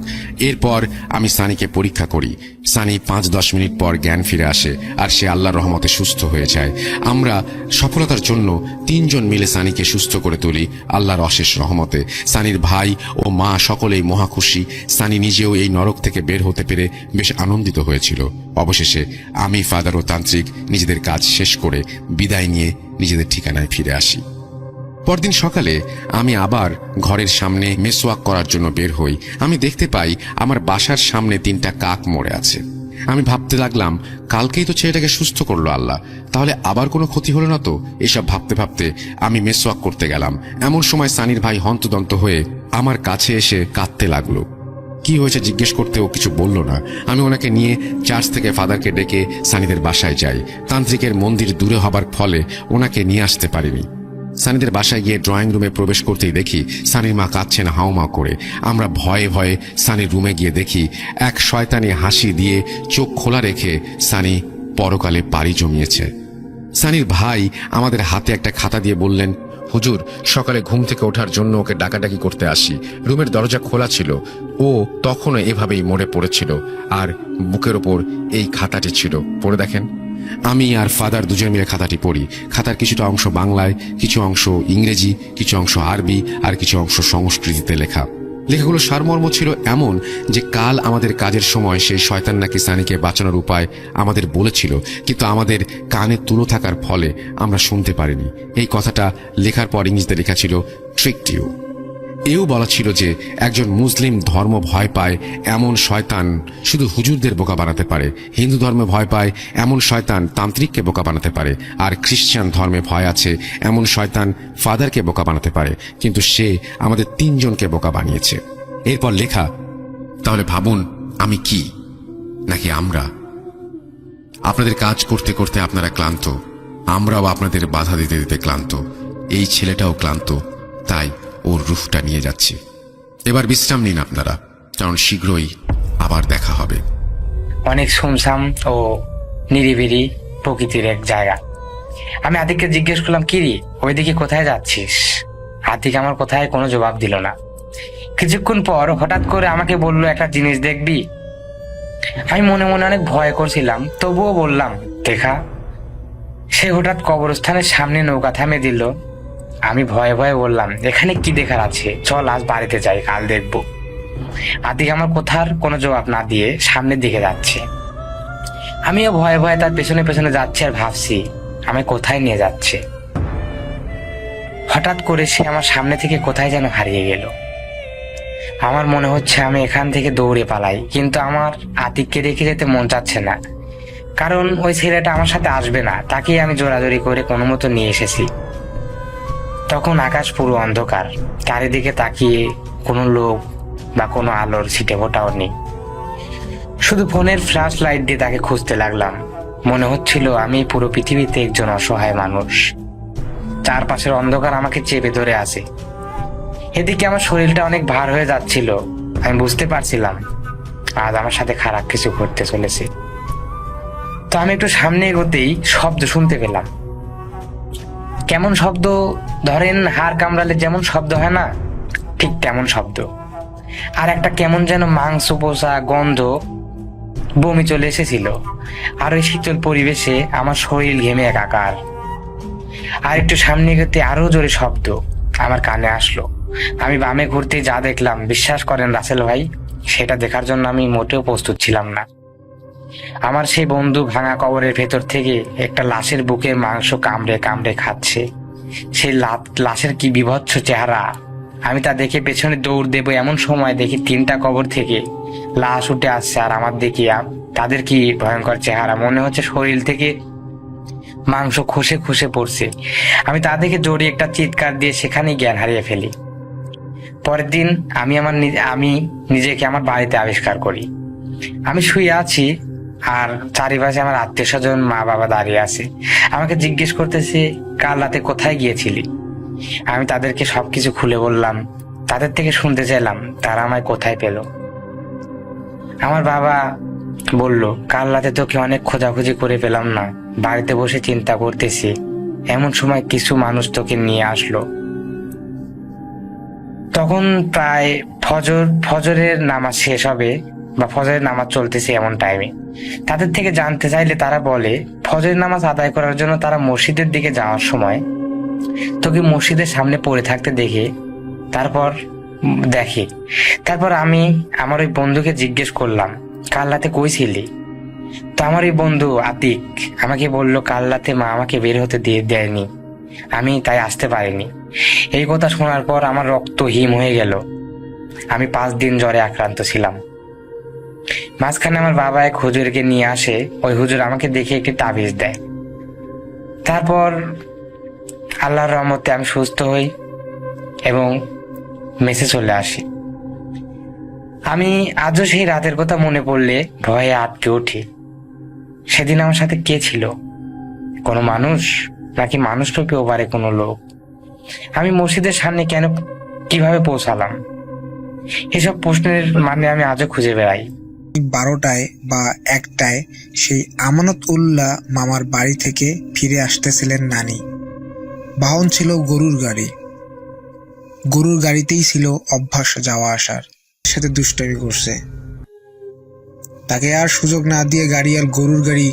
C: এরপর আমি সানিকে পরীক্ষা করি। সানি 5-10 মিনিট পর জ্ঞান ফিরে আসে আর সে আল্লাহর রহমতে সুস্থ হয়ে যায়। আমরা সফলতার জন্য 3 জন মিলে সানিকে সুস্থ করে তুলি আল্লাহর অশেষ রহমতে। সানির ভাই ও মা সকলেই মহা খুশি। সানি নিজেও এই নরক থেকে বের হতে পেরে বেশ আনন্দিত হয়েছিল। অবশেষে আমি, ফাদার ও তান্ত্রিক নিজেদের কাজ শেষ করে বিদায় নিয়ে নিজেদের ঠিকানায় ফিরে আসি। পরদিন সকালে আমি আবার ঘরের সামনে মেসওয়াক করার জন্য বের হই। আমি দেখতে পাই আমার বাসার সামনে 3টা কাক মরে আছে। আমি ভাবতে লাগলাম, কালকেই তো ছেলেটাকে সুস্থ করলো আল্লাহ, তাহলে আবার কোনো ক্ষতি হলো না তো। এসব ভাবতে ভাবতে আমি মেসওয়াক করতে গেলাম। এমন সময় সানির ভাই হন্তদন্ত হয়ে আমার কাছে এসে কাঁদতে লাগলো। কি হয়েছে জিজ্ঞেস করতে ও কিছু বলল না। আমি ওনাকে নিয়ে চার্চ থেকে ফাদারকে ডেকে সানিদের বাসায় যাই। তান্ত্রিকের মন্দির দূরে হবার ফলে ওনাকে নিয়ে আসতে পারিনি। সানিদের বাসায় গিয়ে ড্রয়িং রুমে প্রবেশ করতেই দেখি সানির মা কাঁদছেন হাউমাউ করে। আমরা ভয়ে ভয়ে সানির রুমে গিয়ে দেখি এক শয়তানি হাসি দিয়ে চোখ খোলা রেখে সানি পরকালে পাড়ি জমিয়েছে। সানির ভাই আমাদের হাতে একটা খাতা দিয়ে বললেন,
B: হুজুর, সকালে ঘুম থেকে ওঠার জন্য ওকে ডাকাডাকি করতে আসি। রুমের দরজা খোলা ছিল। ও তখনও এভাবেই মরে পড়েছিল আর বুকের ওপর এই খাতাটি ছিল। পড়ে দেখেন।
C: আমি আর ফাদার দুজন মিলে খাতাটি পড়ি। খাতার কিছুটা অংশ বাংলায়, কিছু অংশ ইংরেজি, কিছু অংশ আরবি আর কিছু অংশ সংস্কৃতিতে লেখা। লেখাগুলো সারমর্ম ছিল এমন যে কাল আমাদের কাজের সময় সেই শয়তান নাকি সানিকে বাঁচানোর উপায় আমাদের বলেছিল, কিন্তু আমাদের কানে তুলো থাকার ফলে আমরা শুনতে পারিনি। এই কথাটা লেখার পর ইংরেজিতে লেখা ছিল ট্রিকড ইউ। এও বলা ছিল যে একজন মুসলিম ধর্ম ভয় পায় এমন শয়তান শুধু হুজুরদের বোকা বানাতে পারে, হিন্দু ধর্মে ভয় পায় এমন শয়তান তান্ত্রিককে বোকা বানাতে পারে, আর খ্রিস্টান ধর্মে ভয় আছে এমন শয়তান ফাদারকে বোকা বানাতে পারে, কিন্তু সে আমাদের 3 জনকে বোকা বানিয়েছে। এরপর লেখা, তাহলে ভাবুন আমি কি নাকি আমরা। আপনাদের কাজ করতে করতে আপনারা ক্লান্ত, আমরাও আপনাদের বাধা দিতে দিতে ক্লান্ত, এই ছেলেটাও ক্লান্ত, তাই ওর রুফটা নিয়ে যাচ্ছি। এবার বিশ্রাম নিন আপনারা, কারণ শীঘ্রই আবার দেখা হবে।
E: অনেক সুমসাম ও নিরিবিলি প্রকৃতির এক জায়গা। আমি আতিককে জিজ্ঞেস করলাম, কিরি ওইদিকে কোথায় যাচ্ছিস? আতিক আমার কথায় কোনো জবাব দিল না। কিছুক্ষণ পর হঠাৎ করে আমাকে বলল, একটা জিনিস দেখবি? আমি মনে মনে অনেক ভয় করছিলাম, তবুও বললাম, দেখা। সে হঠাৎ কবরস্থানের সামনে নৌকা থামিয়ে দিল। আমি ভয়ে ভয়ে বললাম, এখানে কি দেখার আছে, চল আজ বাড়িতে যাই, কাল দেখবো। আতিক আমার কথার কোনো জবাব না দিয়ে সামনের দিকে যাচ্ছে। আমিও ভয়ে ভয়ে তার পেছনে পেছনে যাচ্ছি আর ভাবছি আমি কোথায় নিয়ে যাচ্ছে। হঠাৎ করে সে আমার সামনে থেকে কোথায় যেন হারিয়ে গেল। আমার মনে হচ্ছে আমি এখান থেকে দৌড়ে পালাই, কিন্তু আমার আতিককে রেখে যেতে মন চাচ্ছে না, কারণ ওই ছেলেটা আমার সাথে আসবে না। তাকেই আমি জোরাজোরি করে কোনো মতো নিয়ে এসেছি। তখন আকাশ পুরো অন্ধকার, চারিদিকে তাকিয়ে কোনো লোক বা কোনো আলোর ছিটে ফোটাও নেই। শুধু ফোনের ফ্ল্যাশ লাইট দিয়ে তাকে খুঁজতে লাগলাম। মনে হচ্ছিল আমি পুরো পৃথিবীতে একজন অসহায় মানুষ, চারপাশের অন্ধকার আমাকে চেপে ধরে আছে। এদিকে আমার শরীরটা অনেক ভার হয়ে যাচ্ছিল। আমি বুঝতে পারছিলাম আজ আমার সাথে খারাপ কিছু ঘটতে চলেছে। তো আমি একটু সামনে এগোতেই শব্দ শুনতে পেলাম। কেমন শব্দ, ধরেন হাড় কামড়ালে যেমন শব্দ হয় না, ঠিক তেমন শব্দ। আর একটা কেমন যেন মাংস পোষা গন্ধ, বমি চলে এসেছিল। আর ওই শীতল পরিবেশে আমার শরীর ঘেমে একাকার। আর একটু সামনে এগোতে আরো জোরে শব্দ আমার কানে আসলো। আমি বামে ঘুরতে যা দেখলাম, বিশ্বাস করেন রাসেল ভাই, সেটা দেখার জন্য আমি মোটেও প্রস্তুত ছিলাম না। আমার সেই বন্ধু ভাঙা কবরের ভেতর থেকে একটা লাশের বুকের মাংস কামড়ে কামড়ে খাচ্ছে। সেই লাশের কি বিভৎস চেহারা! আমি তা দেখে পেছনে দৌড় দেবো এমন সময় দেখি 3টা কবর থেকে লাশ উঠে আসছে। আর আমার দেখি তাদের কি ভয়ঙ্কর চেহারা! মনে হচ্ছে শরীর থেকে মাংস খসে খসে পড়ছে। আমি তা দেখে জোরে একটা চিৎকার দিয়ে সেখানেই জ্ঞান হারিয়ে ফেলি। পরের দিন আমি নিজেকে আমার বাড়িতে আবিষ্কার করি। আমি শুয়ে আছি আর চারিপাশে আমার আত্মীয় স্বজন, মা বাবা দাঁড়িয়ে আছে। আমাকে জিজ্ঞেস করতেছে, কাল রাতে কোথায় গিয়েছিলি? আমি তাদেরকে সবকিছু খুলে বললাম। তাদের থেকে শুনতে চাইলাম তারা আমায় কোথায় পেল। আমার বাবা বলল, কাল রাতে তোকে অনেক খোঁজাখুঁজি করে পেলাম না, বাড়িতে বসে চিন্তা করতেছি। এমন সময় কিছু মানুষ তোকে নিয়ে আসলো। তখন প্রায় ফজরের নামাজ শেষ হবে বা ফজরের নামাজ চলতেছে এমন টাইমে। তাদের থেকে জানতে চাইলে তারা বলে ফজরের নামাজ আদায় করার জন্য তারা মসজিদের দিকে যাওয়ার সময় তোকে মসজিদের সামনে পড়ে থাকতে তারপর আমি আমার ওই বন্ধুকে জিজ্ঞেস করলাম কাল রাতে কই ছিলি? তো আমার ওই বন্ধু আতিক আমাকে বলল কাল রাতে মা আমাকে বের হতে দেয়নি, আমি তাই আসতে পারিনি। এই কথা শোনার পর আমার রক্ত হিম হয়ে গেল। আমি 5 দিন জ্বরে আক্রান্ত ছিলাম। মাঝখানে আমার বাবা এক হুজুরকে নিয়ে আসে, ওই হুজুর আমাকে দেখে একটি তাবিজ দেয়। তারপর আল্লাহর রহমতে আমি সুস্থ হই এবং মেসে চলে আসি। আমি আজও সেই রাতের কথা মনে পড়লে ভয়ে আটকে উঠি। সেদিন আমার সাথে কে ছিল? কোনো মানুষ নাকি মানুষরূপী ওপারে কোনো লোক? আমি মসজিদের সামনে কিভাবে পৌঁছালাম? এসব প্রশ্নের মানে আমি আজও খুঁজে বেড়াই।
F: 12টায় বা 1টায় সেই আমানত উল্লাহ মামার বাড়ি থেকে ফিরে আসতেছিলেন নানি। বাহন ছিল গরুর গাড়ি। গরুর গাড়িতেই ছিল অভ্যাস যাওয়া আসার। সাথে দুষ্টামি করছে। তাকে আর সুযোগ না দিয়ে গাড়ি আর গরুর গাড়ি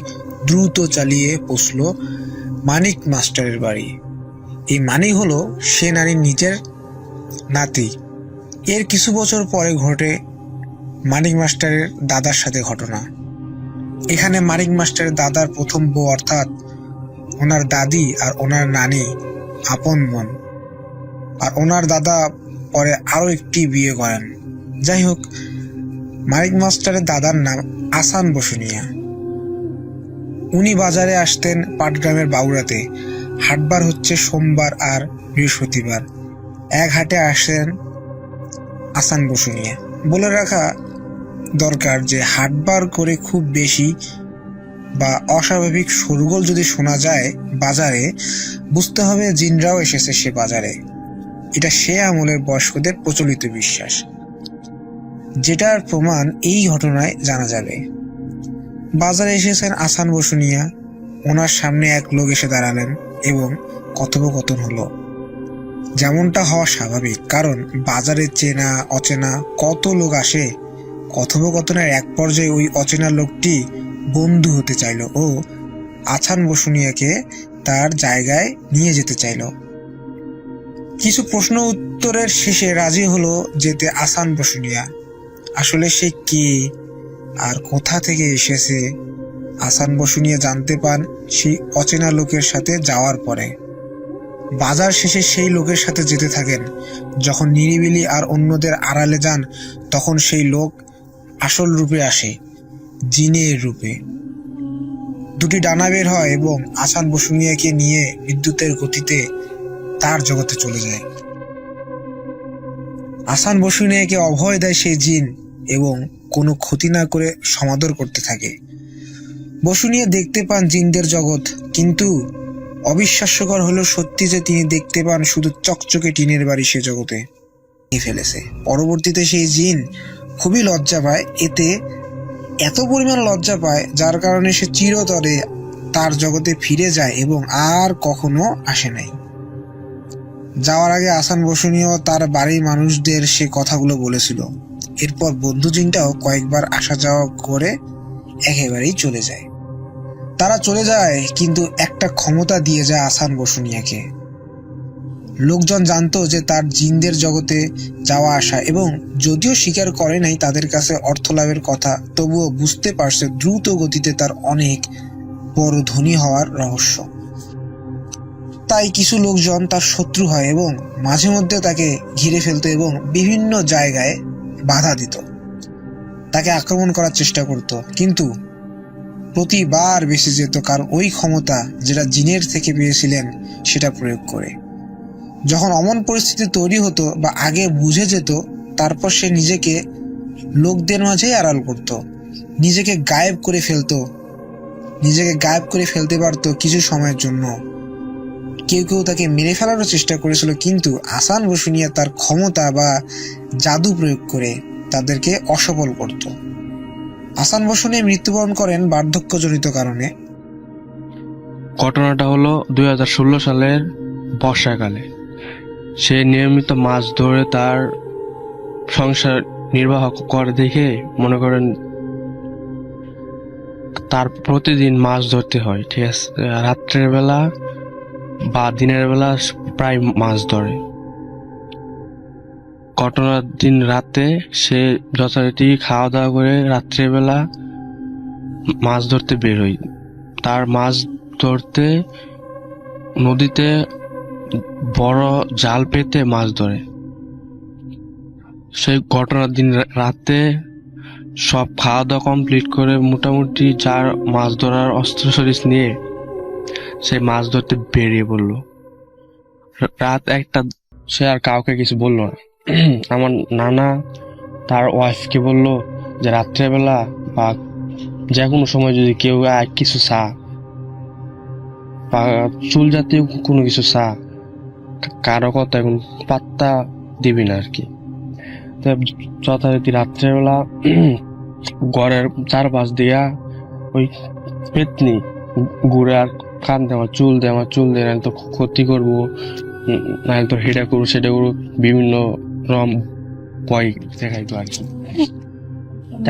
F: দ্রুত চালিয়ে পৌঁছল মানিক মাস্টারের বাড়ি। এই মানিক হলো সে নারীর নিজের নাতি। এর কিছু বছর পরে ঘটে মানিক মাস্টারের দাদার সাথে ঘটনা। এখানে মানিক মাস্টারের দাদার প্রথম বউ অর্থাৎ ওনার দাদি আর ওনার নানি আপন বোন, আর ওনার দাদা পরে আরো একটি বিয়ে করেন। যাই হোক, মানিক মাস্টারের দাদার নাম আসান বসুনিয়া। উনি বাজারে আসতেন পাটগ্রামের বাউড়াতে। হাটবার হচ্ছে সোমবার আর বৃহস্পতিবার। এক হাটে আসেন আসান বসুনিয়া। বলে রাখা দরকার যে হাটবার করে খুব বেশি বা অস্বাভাবিক শোরগোল যদি শোনা যায় বাজারে, বুঝতে হবে জিনরাও এসেছে সে বাজারে। এটা সে আমলের বয়স্কদের প্রচলিত বিশ্বাস, যেটার প্রমাণ এই ঘটনায় জানা যাবে। বাজারে এসেছেন আসান বসুনিয়া। ওনার সামনে এক লোক এসে দাঁড়ালেন এবং কথোপকথন হলো। যেমনটা হওয়া স্বাভাবিক, কারণ বাজারে চেনা অচেনা কত লোক আসে। কথোপকথনের এক পর্যায়ে ওই অচেনা লোকটি বন্ধু হতে চাইল ও আসান বসুনিয়াকে তার জায়গায় নিয়ে যেতে চাইল। কিছু প্রশ্ন উত্তরের শেষে রাজি হলো যেতে আসান বসুনিয়া। আসলে সে কে আর কোথা থেকে এসেছে আসান বসুনিয়া জানতে পান সেই অচেনা লোকের সাথে যাওয়ার পরে। বাজার শেষে সেই লোকের সাথে যেতে থাকেন। যখন নিরিবিলি আর অন্যদের আড়ালে যান, তখন সেই লোক আসল রূপে আসে, জিনের রূপে। দুটি ডানা বের হয় এবং আসান বসুনিয়াকে নিয়ে বিদ্যুতের গতিতে তার জগতে চলে যায়। আসান বসুনিয়াকে অভয় দেয় সেই জিন এবং কোনো ক্ষতি না করে সমাদর করতে থাকে। বসুনিয়া দেখতে পান জিনদের জগৎ, কিন্তু অবিশ্বাস্যকর হলো সত্যি যে তিনি দেখতে পান শুধু চকচকে টিনের বাড়ি সে জগতে ফেলেছে। পরবর্তীতে সেই জিন খুবই লজ্জা পায়। এত পরিমাণ লজ্জা পায় যার কারণে সে চিরতরে তার জগতে ফিরে যায় এবং আর কখনো আসে নাই। যাওয়ার আগে আসান বসুনিয়াও তার বাড়ির মানুষদের সে কথাগুলো বলেছিল। এরপর বন্ধু জিনটাও কয়েকবার আসা যাওয়া করে একেবারেই চলে যায়। তারা চলে যায়, কিন্তু একটা ক্ষমতা দিয়ে যায় আসান বসুনিয়াকে। লোকজন জানতো যে তার জিনদের জগতে যাওয়া আসা, এবং যদিও স্বীকার করে নাই তাদের কাছে অর্থ লাভের কথা, তবুও বুঝতে পারছে দ্রুত গতিতে তার অনেক বড় ধনী হওয়ার রহস্য। তাই কিছু লোকজন তার শত্রু হয় এবং মাঝে মধ্যে তাকে ঘিরে ফেলতো এবং বিভিন্ন জায়গায় বাধা দিত, তাকে আক্রমণ করার চেষ্টা করত, কিন্তু প্রতিবার বেঁচে যেত, কারণ ওই ক্ষমতা যেটা জিনের থেকে পেয়েছিলেন সেটা প্রয়োগ করে। যখন অমন পরিস্থিতি তৈরি হতো বা আগে বুঝে যেত, তারপর সে নিজেকে লোকদের মাঝে আড়াল করত, নিজেকে গায়েব করে ফেলতে পারত কিছু সময়ের জন্য। কেউ কেউ তাকে মেরে ফেলারও চেষ্টা করেছিল, কিন্তু আসান বসুনিয়া তার ক্ষমতা বা জাদু প্রয়োগ করে তাদেরকে অসফল করত। আসান বসুনিয়া মৃত্যুবরণ করেন বার্ধক্যজনিত কারণে।
G: ঘটনাটা হলো 2016 সালের বর্ষাকালে। সে নিয়মিত মাছ ধরে তার সংসার নির্বাহ করে দেখে মনে করেন তার প্রতিদিন মাছ ধরতে হয়, ঠিক আছে। রাত্রের বেলা বা দিনের বেলা প্রায় মাছ ধরে। ঘটনার দিন রাতে সে যথারীতি খাওয়া দাওয়া করে রাত্রেবেলা মাছ ধরতে বেরোয়। তার মাছ ধরতে নদীতে বড় জাল পেতে মাছ ধরে। সেই ঘটনার দিন রাতে সব খাওয়া দাওয়া কমপ্লিট করে মোটামুটি যার মাছ ধরার অস্ত্র শরীর নিয়ে সে মাছ ধরতে বেরিয়ে পড়লো। রাত 1টা, সে আর কাউকে কিছু বললো না। আমার নানা তার ওয়াইফকে বললো যে রাত্রেবেলা বা যে কোনো সময় যদি কেউ কিছু চা বা চুল জাতীয় কোনো কিছু চা, কারো কথা এখন পাত্তা দিবি না আর কি। তো যথারীতি রাত্রেবেলা ঘরের চারপাশ দিয়া ওই পেতনি ঘুরে আর কান্দে আমার চুল দে, আমার চুল দে, নাহলে তো ক্ষতি করবো, নাহলে তো হেটা করবো সেটা করবো, বিভিন্ন রকম ভয় দেখাইতো আর কি।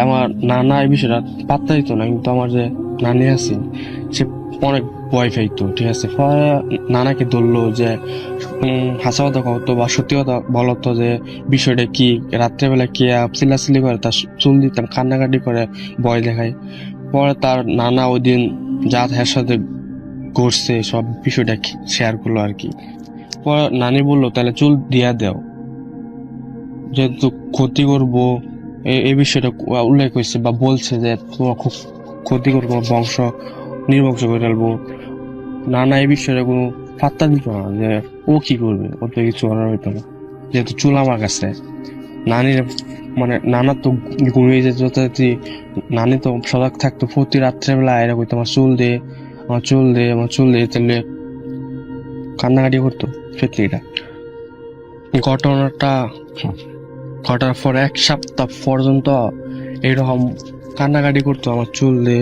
G: আমার নানা এই বিষয়টা পাত্তা দিত না, কিন্তু আমার যে নানি আছে সে অনেক ভয় পাইতো, ঠিক আছে। পরে নানাকে ধরলো যে হাসা কথা কতো বা সত্যি কথা বলতো যে বিষয়টা কি, রাত্রেবেলা কে চিল্লাচিল্লি করে, তার চুল দিতাম, কান্নাকাটি করে, ভয় দেখায়। পরে তার নানা ওই দিন যা এর সাথে ঘটছে সব বিষয়টা শেয়ার করলো আর কি। পরে নানি বললো তাহলে চুল দিয়া দেও, যেহেতু ক্ষতি করবো এই বিষয়টা উল্লেখ হয়েছে বা বলছে যে তোমার খুব ক্ষতি করবো, বংশ নির্বংশ করে ফেলবো। নানা এই বিষয়টা কোনো পাত্তা দিত না, যে ও কি করবে, ওর তো কিছু করার হইতো না, যেহেতু চুল আমার কাছে। নানির মানে নানা তো ঘুমিয়ে যেত যথারীতি, নানি তো সজাগ থাকতো প্রতি রাত্রেবেলা এরা করতো আমার চুল দে, আমার চুল দে, আমার চুল দে, তাহলে কান্নাকাটি করতো সত্যিটা। ঘটনাটা ঘটার পর 1 সপ্তাহ পর্যন্ত এইরকম কান্নাকাটি করতো আমার চুল দে,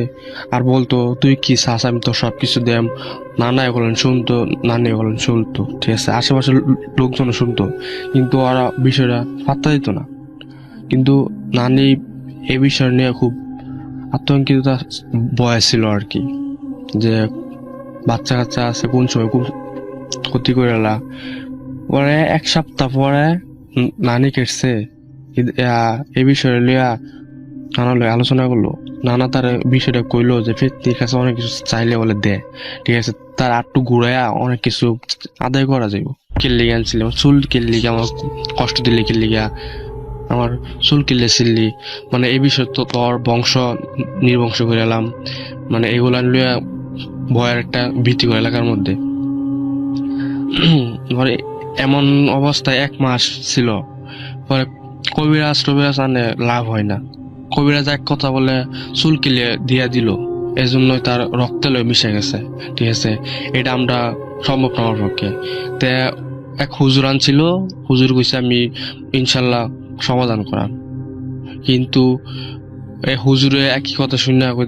G: আর বলতো তুই কি চাস আমি তো সবকিছু দেম। নানা বলেন শুনতো, নানি বলেন শুনতো, ঠিক আছে, আশেপাশের লোকজন শুনতো, কিন্তু ওরা বিষয়টা পাত্তা দিত না। কিন্তু নানি এই বিষয় নিয়ে খুব আতঙ্কিত ভয় ছিল আর কি, যে বাচ্চা কাচ্চা আছে কোন সময় খুব ক্ষতি করে এলা। পরে 1 সপ্তাহ পরে নানি কেটছে এই বিষয়ে লিয়া নানা লয় আলোচনা করলো। নানা তার বিষয়টা কইলো যে ফেতির কাছে অনেক কিছু চাইলে বলে দে, ঠিক আছে, তার আটটু ঘুরাইয়া অনেক কিছু আদায় করা যাইব। কিল্লি আনছিল চুল, কিল্লি আমার কষ্ট দিলে, কিল্লি আমার চুল কিল্লে ছিললি, মানে এই বিষয় তো তোর বংশ নির্বংশ করে এলাম, মানে এগুলা লইয়া ভয়ের একটা ভীতি করে এলাকার মধ্যে। পরে এমন অবস্থায় 1 মাস ছিল। পরে কবিরাজ আনে লাভ হয় না। কবিরাজ এক কথা বলে চুল কিলে দিয়া দিল, এজন্যই তার রক্তে লয়ে মিশে গেছে, ঠিক আছে। এটা আমরা সম্ভব না আমার পক্ষে। তে এক হুজুর আনছিল, হুজুর কইছে আমি ইনশাল্লাহ সমাধান করাম, কিন্তু এই হুজুরে একই কথা শুনে